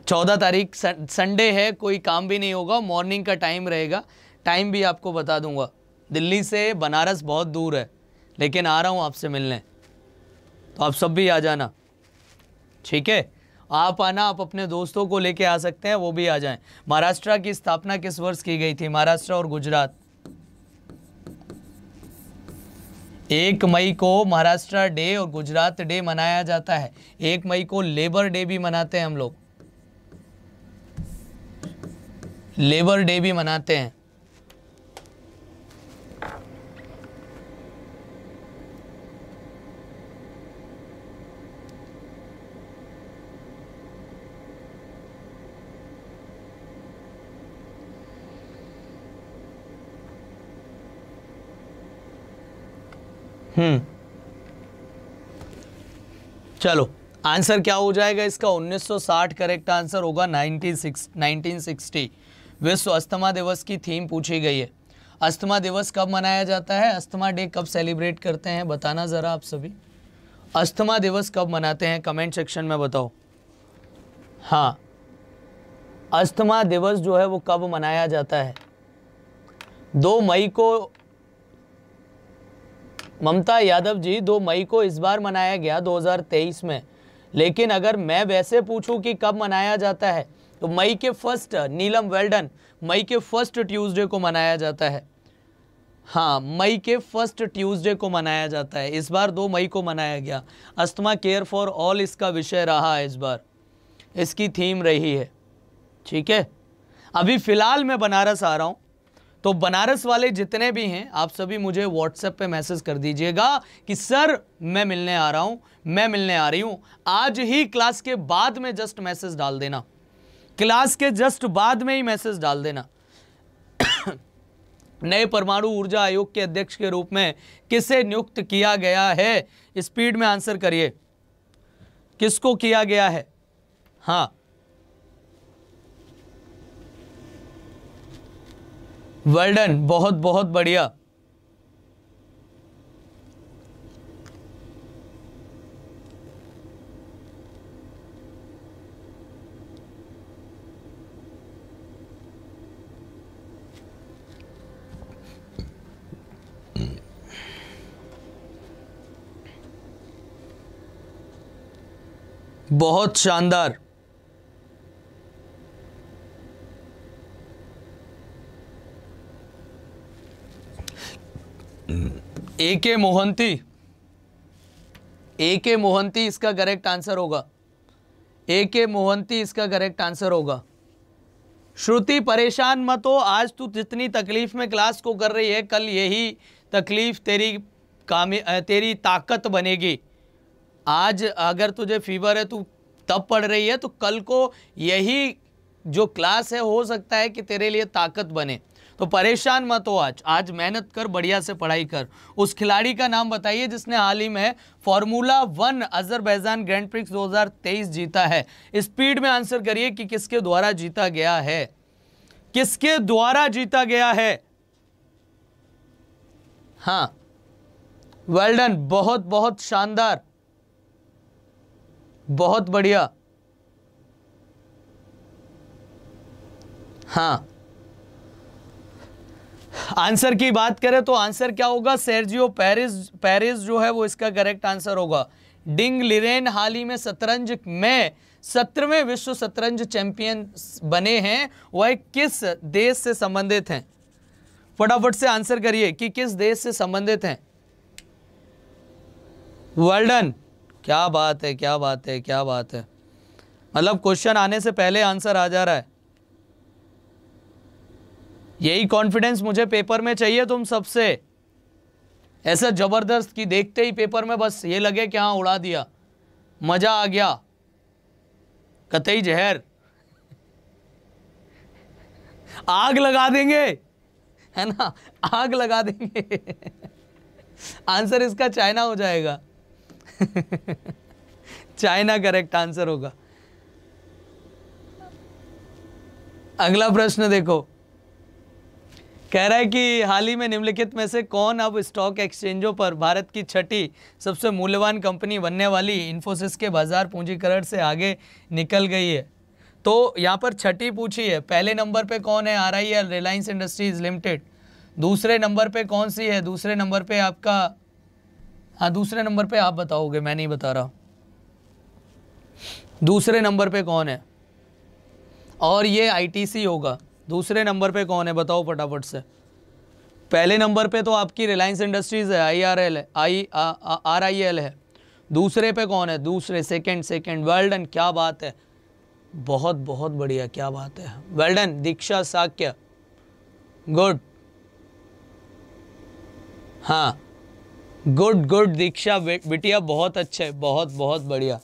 14 तारीख संडे है, कोई काम भी नहीं होगा, मॉर्निंग का टाइम रहेगा, टाइम भी आपको बता दूंगा। दिल्ली से बनारस बहुत दूर है, लेकिन आ रहा हूँ आपसे मिलने, तो आप सब भी आ जाना, ठीक है। आप आना, आप अपने दोस्तों को लेके आ सकते हैं, वो भी आ जाएं। महाराष्ट्र की स्थापना किस वर्ष की गई थी? महाराष्ट्र और गुजरात। 1 मई को महाराष्ट्र डे और गुजरात डे मनाया जाता है। 1 मई को लेबर डे भी मनाते हैं हम लोग, लेबर डे भी मनाते हैं। चलो आंसर क्या हो जाएगा इसका? 1960 करेक्ट आंसर होगा। 1960 विश्व अस्थमा दिवस की थीम पूछी गई है। अस्थमा दिवस कब मनाया जाता है? अस्थमा डे कब सेलिब्रेट करते हैं? बताना ज़रा आप सभी, अस्थमा दिवस कब मनाते हैं? कमेंट सेक्शन में बताओ। हाँ, अस्थमा दिवस जो है वो कब मनाया जाता है? 2 मई को, ममता यादव जी, 2 मई को इस बार मनाया गया 2023 में। लेकिन अगर मैं वैसे पूछूं कि कब मनाया जाता है तो मई के फर्स्ट, नीलम वेल डन, मई के फर्स्ट ट्यूसडे को मनाया जाता है। हाँ, मई के फर्स्ट ट्यूसडे को मनाया जाता है। इस बार 2 मई को मनाया गया। अस्थमा केयर फॉर ऑल इसका विषय रहा है, इस बार इसकी थीम रही है। ठीक है, अभी फिलहाल मैं बनारस आ रहा हूं, तो बनारस वाले जितने भी हैं आप सभी मुझे व्हाट्सएप पे मैसेज कर दीजिएगा कि सर मैं मिलने आ रहा हूं, मैं मिलने आ रही हूं। आज ही क्लास के बाद में जस्ट मैसेज डाल देना, क्लास के जस्ट बाद में ही मैसेज डाल देना। नए परमाणु ऊर्जा आयोग के अध्यक्ष के रूप में किसे नियुक्त किया गया है? स्पीड में आंसर करिए, किसको किया गया है? हाँ, वेल डन, बहुत बहुत बढ़िया। बहुत शानदार। ए के मोहंती इसका करेक्ट आंसर होगा। ए के मोहंती इसका करेक्ट आंसर होगा। श्रुति परेशान मत हो, आज तू जितनी तकलीफ में क्लास को कर रही है, कल यही तकलीफ तेरी ताकत बनेगी। आज अगर तुझे फीवर है, तू तब पढ़ रही है, तो कल को यही जो क्लास है हो सकता है कि तेरे लिए ताकत बने। तो परेशान मत हो, आज मेहनत कर, बढ़िया से पढ़ाई कर। उस खिलाड़ी का नाम बताइए जिसने हाल ही में फॉर्मूला 1 अजरबैजान ग्रैंड प्रिक्स 2023 जीता है। स्पीड में आंसर करिए कि किसके द्वारा जीता गया है, किसके द्वारा जीता गया है। हाँ, वेल डन, बहुत बहुत शानदार, बहुत बढ़िया। हाँ, आंसर की बात करें तो आंसर क्या होगा? सेर्जियो पेरेज जो है वो इसका करेक्ट आंसर होगा। डिंग लिरेन हाल ही में शतरंज में 17वें विश्व शतरंज चैंपियन बने हैं। वह किस देश से संबंधित हैं? फटाफट से आंसर करिए कि किस देश से संबंधित हैं। वेल डन, क्या बात है, क्या बात है, क्या बात है। मतलब क्वेश्चन आने से पहले आंसर आ जा रहा है। यही कॉन्फिडेंस मुझे पेपर में चाहिए तुम सबसे, ऐसा जबरदस्त कि देखते ही पेपर में बस ये लगे कि हाँ उड़ा दिया, मजा आ गया। कतई जहर, आग लगा देंगे, है ना, आग लगा देंगे। आंसर इसका चाइना हो जाएगा। चाइना करेक्ट आंसर होगा। अगला प्रश्न देखो, कह रहा है कि हाल ही में निम्नलिखित में से कौन अब स्टॉक एक्सचेंजों पर भारत की 6ठी सबसे मूल्यवान कंपनी बनने वाली इन्फोसिस के बाजार पूंजीकरण से आगे निकल गई है? तो यहाँ पर 6ठी पूछी है। पहले नंबर पे कौन है? RIL, Reliance industries limited. दूसरे नंबर पे कौन सी है? दूसरे नंबर पे आपका, हाँ दूसरे नंबर पे आप बताओगे, मैं नहीं बता रहा। दूसरे नंबर पे कौन है? और ये ITC होगा। दूसरे नंबर पे कौन है बताओ फटाफट से। पहले नंबर पे तो आपकी रिलायंस इंडस्ट्रीज है, RIL है। दूसरे पे कौन है? दूसरे, सेकंड। वेल डन, क्या बात है, बहुत बहुत बढ़िया, क्या बात है, वेल डन। दीक्षा साक्य, गुड। हाँ, गुड दीक्षा बिटिया, बहुत अच्छे, बहुत बहुत बढ़िया,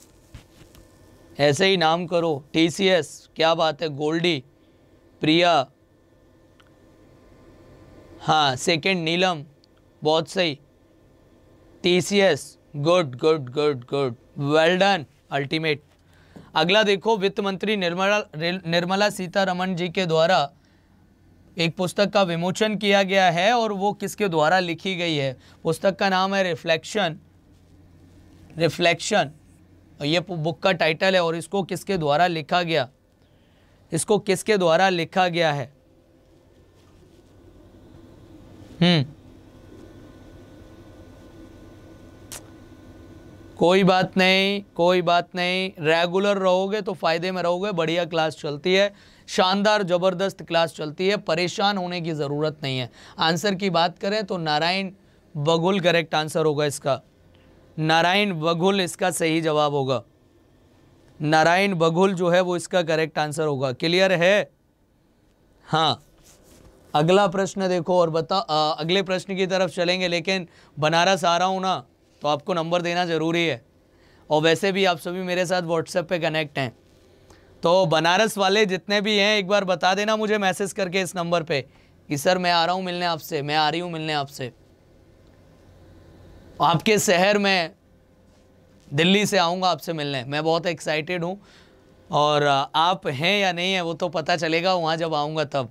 ऐसे ही नाम करो। TCS, क्या बात है। गोल्डी, प्रिया, हाँ सेकंड नीलम, बहुत सही। TCS, good, well done, ultimate. अगला देखो, वित्त मंत्री निर्मला सीतारमण जी के द्वारा एक पुस्तक का विमोचन किया गया है, और वो किसके द्वारा लिखी गई है? पुस्तक का नाम है रिफ्लेक्शन, और ये बुक का टाइटल है। और इसको किसके द्वारा लिखा गया? इसको किसके द्वारा लिखा गया है? कोई बात नहीं, कोई बात नहीं, रेगुलर रहोगे तो फायदे में रहोगे। बढ़िया क्लास चलती है, शानदार ज़बरदस्त क्लास चलती है, परेशान होने की ज़रूरत नहीं है। आंसर की बात करें तो नारायण बघुल करेक्ट आंसर होगा इसका। नारायण बघुल इसका सही जवाब होगा। नारायण बघुल जो है वो इसका करेक्ट आंसर होगा। क्लियर है? हाँ, अगला प्रश्न देखो और अगले प्रश्न की तरफ चलेंगे, लेकिन बनारस आ रहा हूँ ना तो आपको नंबर देना ज़रूरी है। और वैसे भी आप सभी मेरे साथ व्हाट्सएप पे कनेक्ट हैं, तो बनारस वाले जितने भी हैं एक बार बता देना मुझे मैसेज करके इस नंबर पे कि सर मैं आ रहा हूँ मिलने आपसे, मैं आ रही हूँ मिलने आपसे। आपके शहर में दिल्ली से आऊँगा आपसे मिलने, मैं बहुत एक्साइटेड हूँ। और आप हैं या नहीं है वो तो पता चलेगा वहाँ जब आऊँगा तब,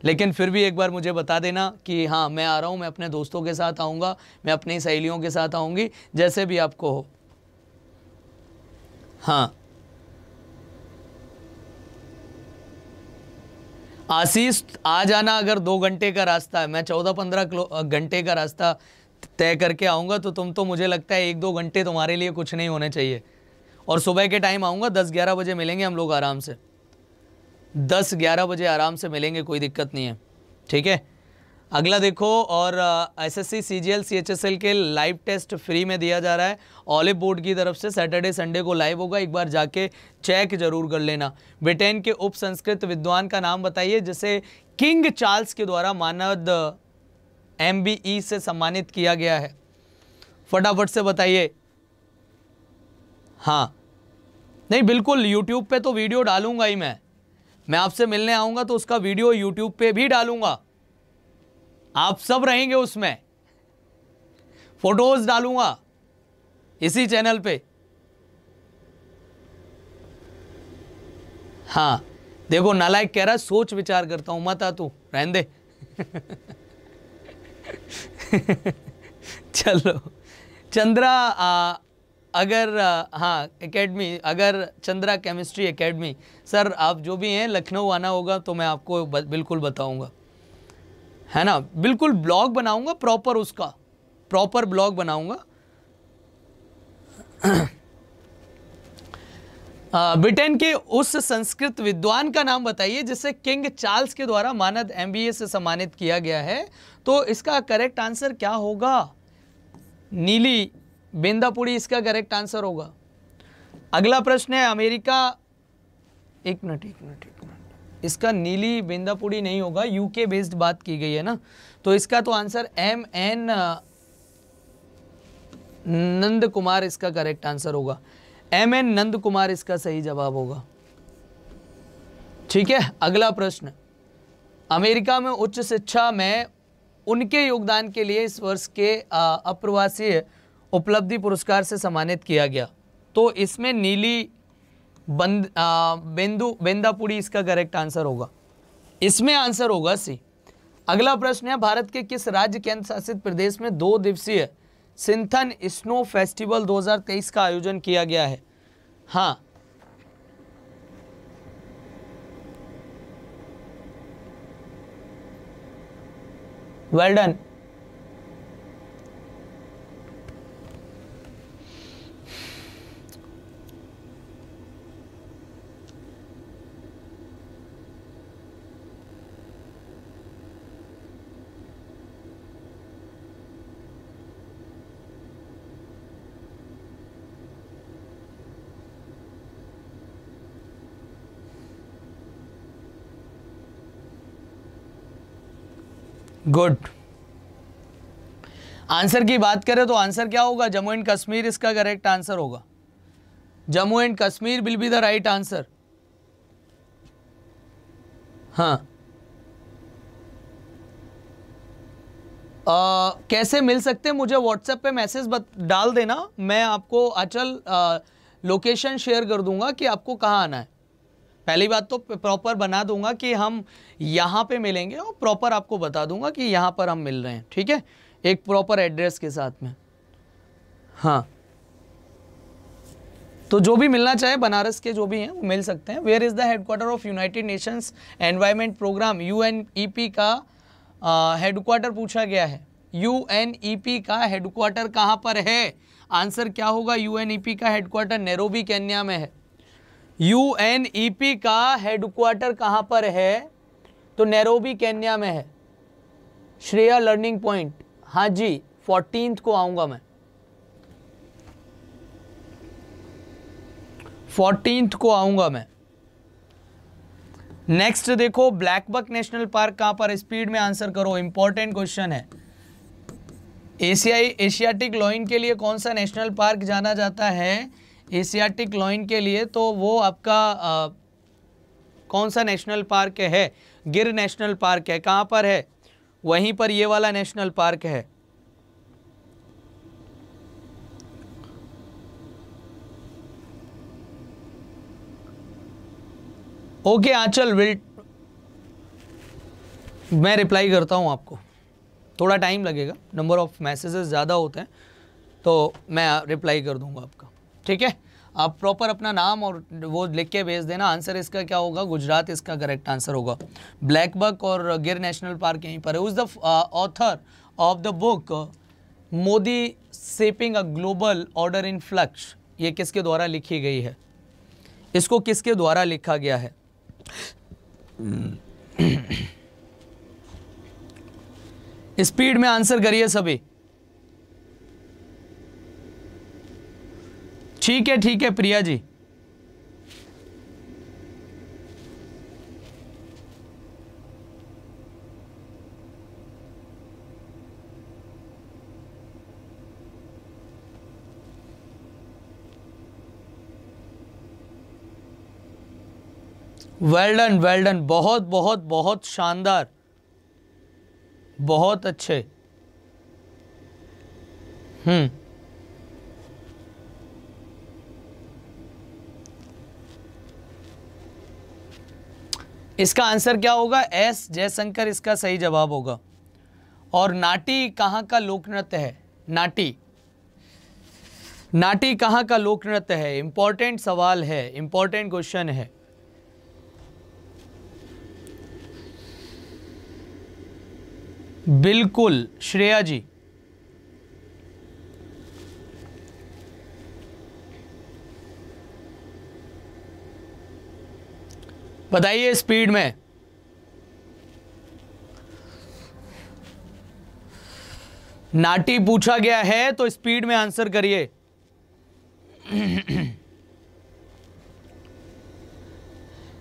लेकिन फिर भी एक बार मुझे बता देना कि हाँ मैं आ रहा हूँ, मैं अपने दोस्तों के साथ आऊँगा, मैं अपनी सहेलियों के साथ आऊँगी, जैसे भी आपको हो। हाँ, आशीष आ जाना, अगर 2 घंटे का रास्ता है, मैं 14-15 घंटे का रास्ता तय करके आऊँगा, तो तुम तो मुझे लगता है 1-2 घंटे तुम्हारे लिए कुछ नहीं होने चाहिए। और सुबह के टाइम आऊँगा, 10-11 बजे मिलेंगे हम लोग आराम से, 10-11 बजे आराम से मिलेंगे, कोई दिक्कत नहीं है, ठीक है। अगला देखो, और एसएससी सीजीएल सीएचएसएल के लाइव टेस्ट फ्री में दिया जा रहा है ऑलिव बोर्ड की तरफ से। सैटरडे संडे को लाइव होगा, एक बार जाके चेक जरूर कर लेना। ब्रिटेन के उप संस्कृत विद्वान का नाम बताइए जिसे किंग चार्ल्स के द्वारा मानद MBE से सम्मानित किया गया है। फटाफट से बताइए। हाँ, नहीं बिल्कुल, यूट्यूब पे तो वीडियो डालूंगा ही मैं आपसे मिलने आऊँगा तो उसका वीडियो यूट्यूब पे भी डालूंगा, आप सब रहेंगे उसमें, फोटोज डालूंगा इसी चैनल पे। हाँ देखो, नालायक कह रहा है सोच विचार करता हूं, मत आ तू, रहने दे। चलो, चंद्रा अगर हाँ एकेडमी, अगर चंद्रा केमिस्ट्री एकेडमी, सर आप जो भी हैं लखनऊ आना होगा तो मैं आपको बिल्कुल बताऊंगा, है ना। बिल्कुल ब्लॉग बनाऊंगा प्रॉपर, उसका प्रॉपर ब्लॉग बनाऊंगा। ब्रिटेन के उस संस्कृत विद्वान का नाम बताइए जिसे किंग चार्ल्स के द्वारा मानद MBE से सम्मानित किया गया है। तो इसका करेक्ट आंसर क्या होगा? नीली बेंदापुड़ी इसका करेक्ट आंसर होगा। अगला प्रश्न है अमेरिका, एक मिनट, इसका नीली बेंदापुड़ी नहीं होगा, UK बेस्ड बात की गई है ना, तो इसका तो आंसर MN नंद कुमार इसका करेक्ट आंसर होगा। MN नंद कुमार इसका सही जवाब होगा, ठीक है। अगला प्रश्न, अमेरिका में उच्च शिक्षा में उनके योगदान के लिए इस वर्ष के अप्रवासी उपलब्धि पुरस्कार से सम्मानित किया गया, तो इसमें नीली बेंदापुड़ी इसका करेक्ट आंसर होगा, इसमें आंसर होगा सी। अगला प्रश्न है, भारत के किस राज्य केंद्र शासित प्रदेश में 2 दिवसीय सिंथन स्नो फेस्टिवल 2023 का आयोजन किया गया है? हाँ, वेल डन। गुड। आंसर की बात करें तो आंसर क्या होगा? जम्मू एंड कश्मीर इसका करेक्ट आंसर होगा। Jammu and Kashmir will be the right answer. हाँ, कैसे मिल सकते हैं? मुझे व्हाट्सएप पे मैसेज डाल देना, मैं आपको अचल लोकेशन शेयर कर दूंगा कि आपको कहाँ आना है। पहली बात तो प्रॉपर बना दूंगा कि हम यहाँ पे मिलेंगे और प्रॉपर आपको बता दूंगा कि यहाँ पर हम मिल रहे हैं, ठीक है, एक प्रॉपर एड्रेस के साथ में। हाँ, तो जो भी मिलना चाहे बनारस के जो भी हैं वो मिल सकते हैं। Where is the headquarter of United Nations Environment Programme? UNEP का हेडक्वार्टर पूछा गया है। UNEP का हेडक्वार्टर कहाँ पर है? आंसर क्या होगा? यूएनईपी का हेडक्वार्टर नैरोबी केन्या में है। यूएनईपी का हेडक्वार्टर कहां पर है? तो नैरोबी केन्या में है। श्रेया लर्निंग पॉइंट, हाँ जी 14 को आऊंगा मैं, 14 को आऊंगा मैं। नेक्स्ट देखो, ब्लैकबक नेशनल पार्क कहां पर? स्पीड में आंसर करो, इंपॉर्टेंट क्वेश्चन है। एशियाटिक लॉइन के लिए कौन सा नेशनल पार्क जाना जाता है? एशियाटिक लॉइन के लिए तो वो आपका कौन सा नेशनल पार्क है? गिर नेशनल पार्क है। कहां पर है? वहीं पर ये वाला नेशनल पार्क है। ओके आंचल, मैं रिप्लाई करता हूं आपको, थोड़ा टाइम लगेगा, नंबर ऑफ मैसेजेस ज़्यादा होते हैं तो मैं रिप्लाई कर दूंगा आपका, ठीक है। आप प्रॉपर अपना नाम और वो लिख के भेज देना। आंसर इसका क्या होगा? गुजरात इसका करेक्ट आंसर होगा। ब्लैकबक और गिर नेशनल पार्क यहीं पर है। उस the author of the book Modi shaping a global order in flux, ये किसके द्वारा लिखी गई है? इसको किसके द्वारा लिखा गया है? स्पीड में आंसर करिए सभी। ठीक है प्रिया जी। वेल डन, बहुत बहुत बहुत शानदार, बहुत अच्छे। इसका आंसर क्या होगा? एस जयशंकर इसका सही जवाब होगा। और नाटी कहां का लोक नृत्य है? नाटी कहां का लोक नृत्य है? इंपॉर्टेंट सवाल है, इंपॉर्टेंट क्वेश्चन है। बिल्कुल श्रेया जी, बताइए स्पीड में। नाटी पूछा गया है तो स्पीड में आंसर करिए।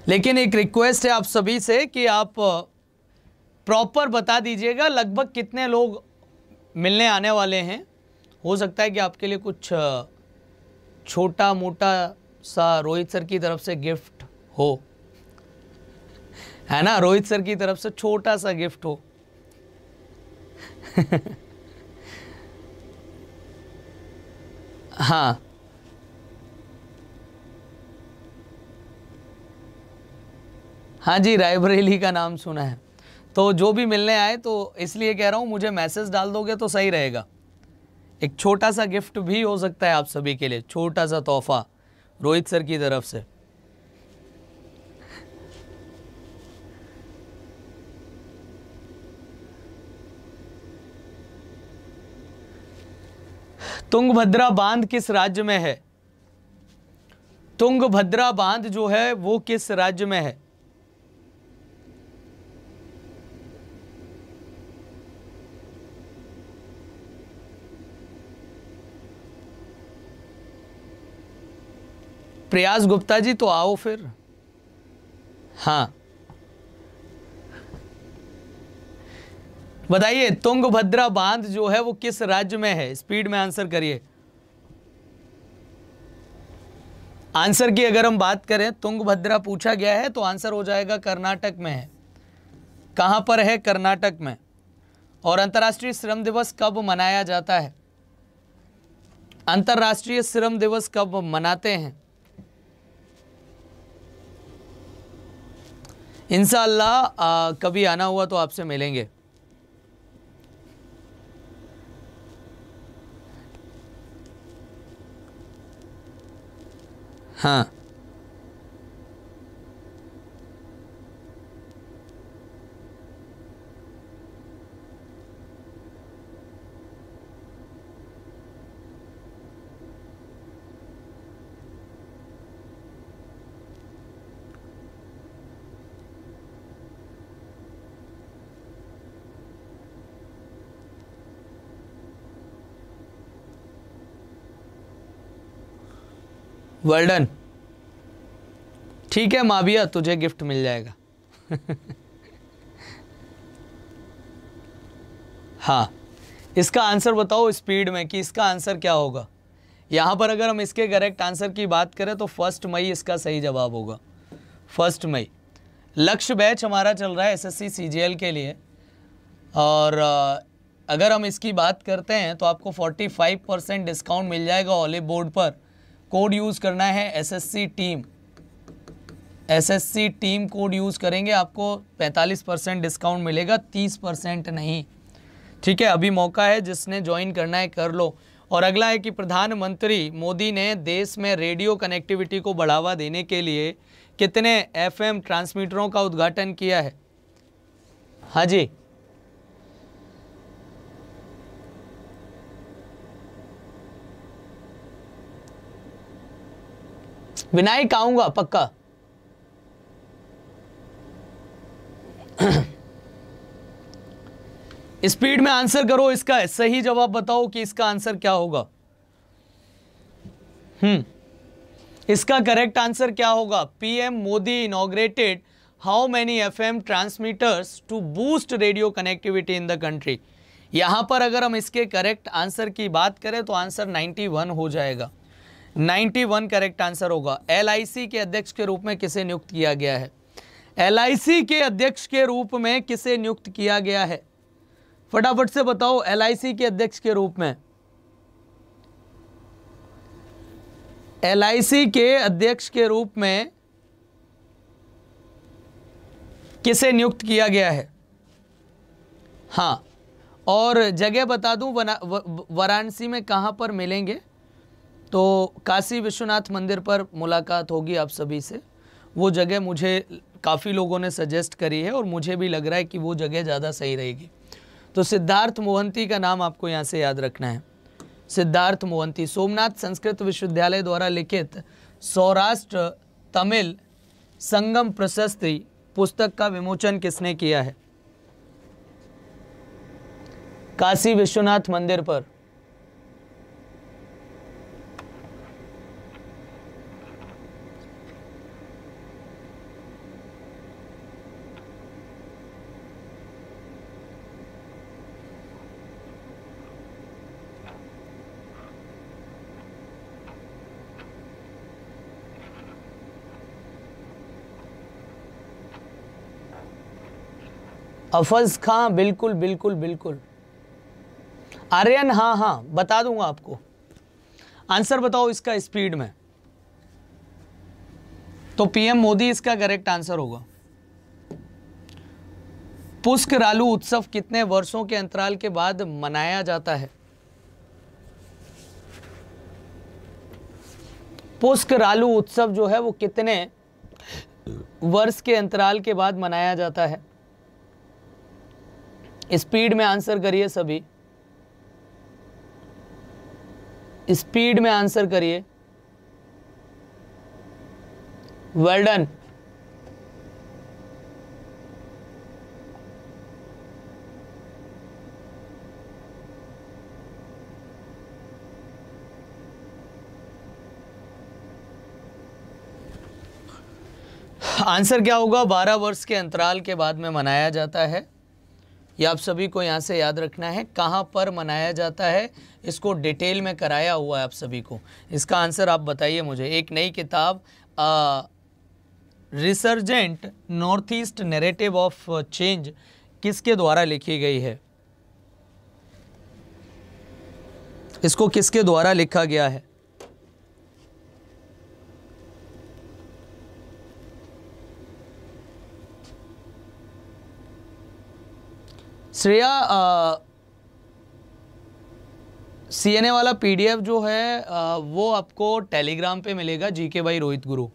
लेकिन एक रिक्वेस्ट है आप सभी से कि आप प्रॉपर बता दीजिएगा लगभग कितने लोग मिलने आने वाले हैं। हो सकता है कि आपके लिए कुछ छोटा मोटा सा रोहित सर की तरफ से गिफ्ट हो, है ना? रोहित सर की तरफ से छोटा सा गिफ्ट हो। हाँ हाँ जी, रायबरेली का नाम सुना है। तो जो भी मिलने आए, तो इसलिए कह रहा हूं मुझे मैसेज डाल दोगे तो सही रहेगा। एक छोटा सा गिफ्ट भी हो सकता है आप सभी के लिए, छोटा सा तोहफा रोहित सर की तरफ से। तुंगभद्रा बांध किस राज्य में है? तुंगभद्रा बांध जो है वो किस राज्य में है? प्रयास गुप्ता जी तो आओ फिर। हाँ बताइए, तुंगभद्रा बांध जो है वो किस राज्य में है? स्पीड में आंसर करिए। आंसर की अगर हम बात करें, तुंगभद्रा पूछा गया है तो आंसर हो जाएगा कर्नाटक में है। कहां पर है? कर्नाटक में। और अंतर्राष्ट्रीय श्रम दिवस कब मनाया जाता है? अंतर्राष्ट्रीय श्रम दिवस कब मनाते हैं? इंशाअल्लाह कभी आना हुआ तो आपसे मिलेंगे। हाँ वेल डन। ठीक है माविया, तुझे गिफ्ट मिल जाएगा। हाँ, इसका आंसर बताओ स्पीड में कि इसका आंसर क्या होगा। यहां पर अगर हम इसके करेक्ट आंसर की बात करें तो 1 मई इसका सही जवाब होगा। 1 मई। लक्ष्य बैच हमारा चल रहा है एसएससी सीजीएल के लिए, और अगर हम इसकी बात करते हैं तो आपको 45% डिस्काउंट मिल जाएगा ऑलिव बोर्ड पर। कोड यूज़ करना है SSC team. SSC team code use करेंगे, आपको 45% डिस्काउंट मिलेगा, 30% नहीं। ठीक है, अभी मौका है, जिसने ज्वाइन करना है कर लो। और अगला है कि प्रधानमंत्री मोदी ने देश में रेडियो कनेक्टिविटी को बढ़ावा देने के लिए कितने एफएम ट्रांसमीटरों का उद्घाटन किया है। हाँ जी, विनायक आऊंगा पक्का। स्पीड में आंसर करो, इसका सही जवाब बताओ कि इसका आंसर क्या होगा। इसका करेक्ट आंसर क्या होगा। PM Modi inaugurated how many FM transmitters to boost radio connectivity in the country. यहां पर अगर हम इसके करेक्ट आंसर की बात करें तो आंसर 91 हो जाएगा। 91 करेक्ट आंसर होगा। एलआईसी के अध्यक्ष के रूप में किसे नियुक्त किया गया है। एलआईसी के अध्यक्ष के रूप में किसे नियुक्त किया गया है, फटाफट से बताओ। एलआईसी के अध्यक्ष के रूप में, एलआईसी के अध्यक्ष के रूप में किसे नियुक्त किया गया है। हाँ, और जगह बता दूं, वाराणसी में कहां पर मिलेंगे, तो काशी विश्वनाथ मंदिर पर मुलाकात होगी आप सभी से। वो जगह मुझे काफ़ी लोगों ने सजेस्ट करी है और मुझे भी लग रहा है कि वो जगह ज़्यादा सही रहेगी। तो सिद्धार्थ मोहंती का नाम आपको यहाँ से याद रखना है। सिद्धार्थ मोहंती। सोमनाथ संस्कृत विश्वविद्यालय द्वारा लिखित सौराष्ट्र तमिल संगम प्रशस्ति पुस्तक का विमोचन किसने किया है। काशी विश्वनाथ मंदिर पर। अफज खां, बिल्कुल बिल्कुल बिल्कुल। आर्यन, हाँ हाँ बता दूंगा आपको। आंसर बताओ इसका स्पीड में। तो पीएम मोदी इसका करेक्ट आंसर होगा। पुष्करालू उत्सव कितने वर्षों के अंतराल के बाद मनाया जाता है। पुष्करालू उत्सव जो है वो कितने वर्ष के अंतराल के बाद मनाया जाता है। स्पीड में आंसर करिए सभी, स्पीड में आंसर करिए। Well done. आंसर क्या होगा, 12 वर्ष के अंतराल के बाद में मनाया जाता है। ये आप सभी को यहाँ से याद रखना है। कहाँ पर मनाया जाता है इसको डिटेल में कराया हुआ है आप सभी को। इसका आंसर आप बताइए मुझे। एक नई किताब resurgent north east narrative of change किसके द्वारा लिखी गई है। इसको किसके द्वारा लिखा गया है। श्रेया, सीएनए वाला पीडीएफ जो है वो आपको टेलीग्राम पे मिलेगा। जीके बाई रोहित गुरु।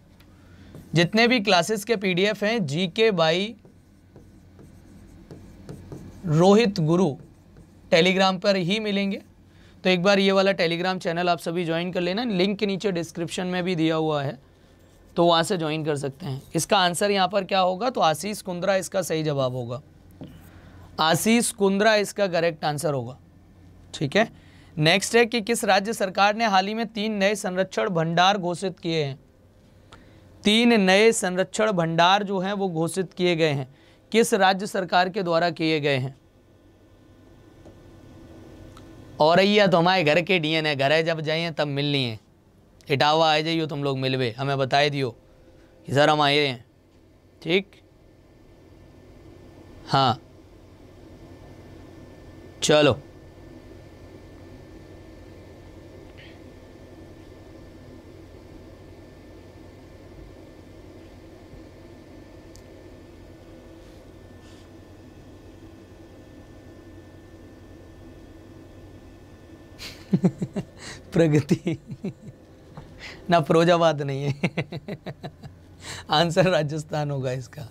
जितने भी क्लासेस के पीडीएफ हैं GK by Rohit Guru Telegram पर ही मिलेंगे। तो एक बार ये वाला टेलीग्राम चैनल आप सभी ज्वाइन कर लेना। लिंक के नीचे डिस्क्रिप्शन में भी दिया हुआ है, तो वहाँ से ज्वाइन कर सकते हैं। इसका आंसर यहाँ पर क्या होगा, तो आशीष कुंद्रा इसका सही जवाब होगा। आशीष कुंद्रा इसका करेक्ट आंसर होगा। ठीक है, नेक्स्ट है कि किस राज्य सरकार ने हाल ही में 3 नए संरक्षण भंडार घोषित किए हैं। 3 नए संरक्षण भंडार जो हैं वो घोषित किए गए हैं, किस राज्य सरकार के द्वारा किए गए हैं। और ये तो हमारे घर के डीएन है, घर है जब जाइए तब मिलनी है, इटावा आ जाइयो तुम लोग मिलवे, हमें बताए दियो कि सर हम आए हैं, ठीक। हाँ चलो प्रगति ना, फिरोजाबाद नहीं है। आंसर राजस्थान होगा इसका।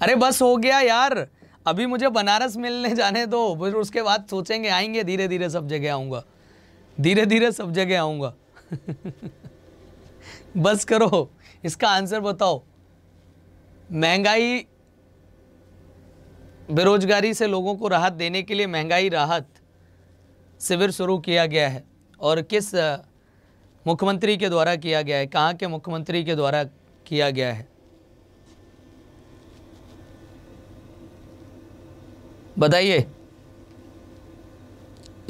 अरे बस हो गया यार, अभी मुझे बनारस मिलने जाने दो, फिर उसके बाद सोचेंगे, आएंगे धीरे धीरे सब जगह आऊँगा, धीरे धीरे सब जगह आऊँगा। बस करो, इसका आंसर बताओ। महंगाई, बेरोजगारी से लोगों को राहत देने के लिए महंगाई राहत शिविर शुरू किया गया है, और किस मुख्यमंत्री के द्वारा किया गया है, कहाँ के मुख्यमंत्री के द्वारा किया गया है, बताइए,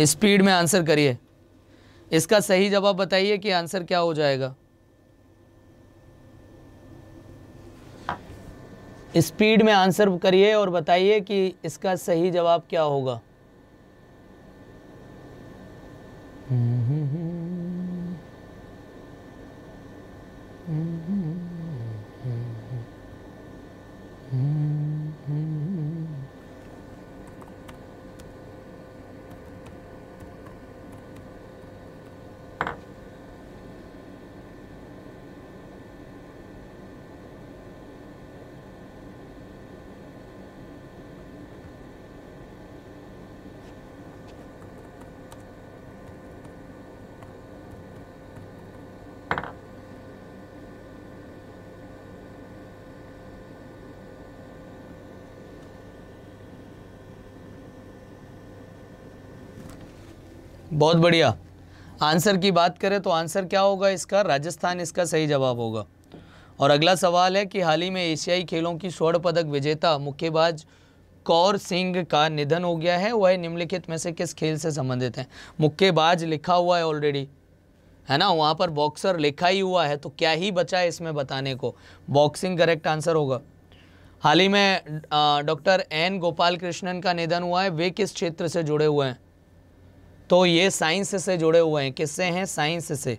स्पीड में आंसर करिए। इसका सही जवाब बताइए कि आंसर क्या हो जाएगा। स्पीड में आंसर करिए और बताइए कि इसका सही जवाब क्या होगा। बहुत बढ़िया। आंसर की बात करें तो आंसर क्या होगा इसका, राजस्थान इसका सही जवाब होगा। और अगला सवाल है कि हाल ही में एशियाई खेलों की स्वर्ण पदक विजेता मुक्केबाज कौर सिंह का निधन हो गया है, वह निम्नलिखित में से किस खेल से संबंधित है। मुक्केबाज लिखा हुआ है ऑलरेडी, है ना, वहाँ पर बॉक्सर लिखा ही हुआ है, तो क्या ही बचा है इसमें बताने को। बॉक्सिंग करेक्ट आंसर होगा। हाल ही में डॉक्टर एन गोपाल कृष्णन का निधन हुआ है, वे किस क्षेत्र से जुड़े हुए हैं, तो ये साइंस से जुड़े हुए हैं। किससे हैं, साइंस से।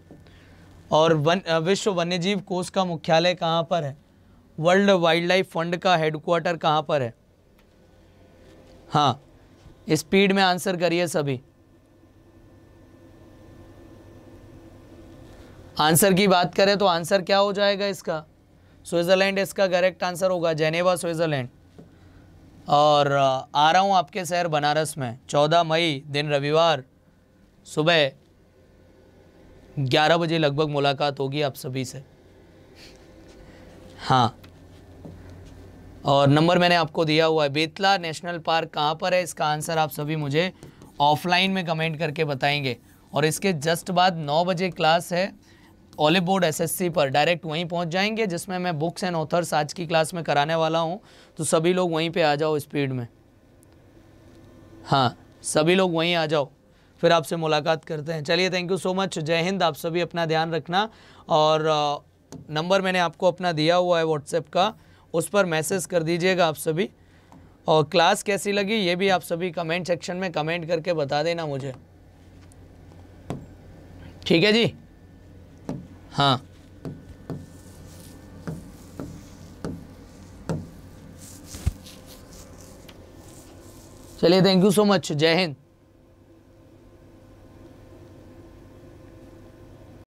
और विश्व वन्यजीव कोष का मुख्यालय कहाँ पर है, वर्ल्ड वाइल्ड लाइफ फंड का हेडक्वार्टर कहाँ पर है। हाँ स्पीड में आंसर करिए सभी। आंसर की बात करें तो आंसर क्या हो जाएगा इसका, स्विट्जरलैंड इसका करेक्ट आंसर होगा, जेनेवा स्विट्जरलैंड। और आ रहा हूँ आपके शहर बनारस में 14 मई दिन रविवार सुबह 11 बजे लगभग मुलाकात होगी आप सभी से। हाँ और नंबर मैंने आपको दिया हुआ है। बेतला नेशनल पार्क कहाँ पर है, इसका आंसर आप सभी मुझे ऑफलाइन में कमेंट करके बताएंगे। और इसके जस्ट बाद 9 बजे क्लास है ऑलिव बोर्ड एसएससी पर, डायरेक्ट वहीं पहुंच जाएंगे, जिसमें मैं बुक्स एंड ऑथर्स आज की क्लास में कराने वाला हूं। तो सभी लोग वहीं पे आ जाओ स्पीड में। हाँ सभी लोग वहीं आ जाओ, फिर आपसे मुलाकात करते हैं। चलिए थैंक यू सो मच, जय हिंद। आप सभी अपना ध्यान रखना। और नंबर मैंने आपको अपना दिया हुआ है व्हाट्सएप का, उस पर मैसेज कर दीजिएगा आप सभी। और क्लास कैसी लगी ये भी आप सभी कमेंट सेक्शन में कमेंट करके बता देना मुझे, ठीक है जी। हाँ चलिए थैंक यू सो मच, जय हिंद।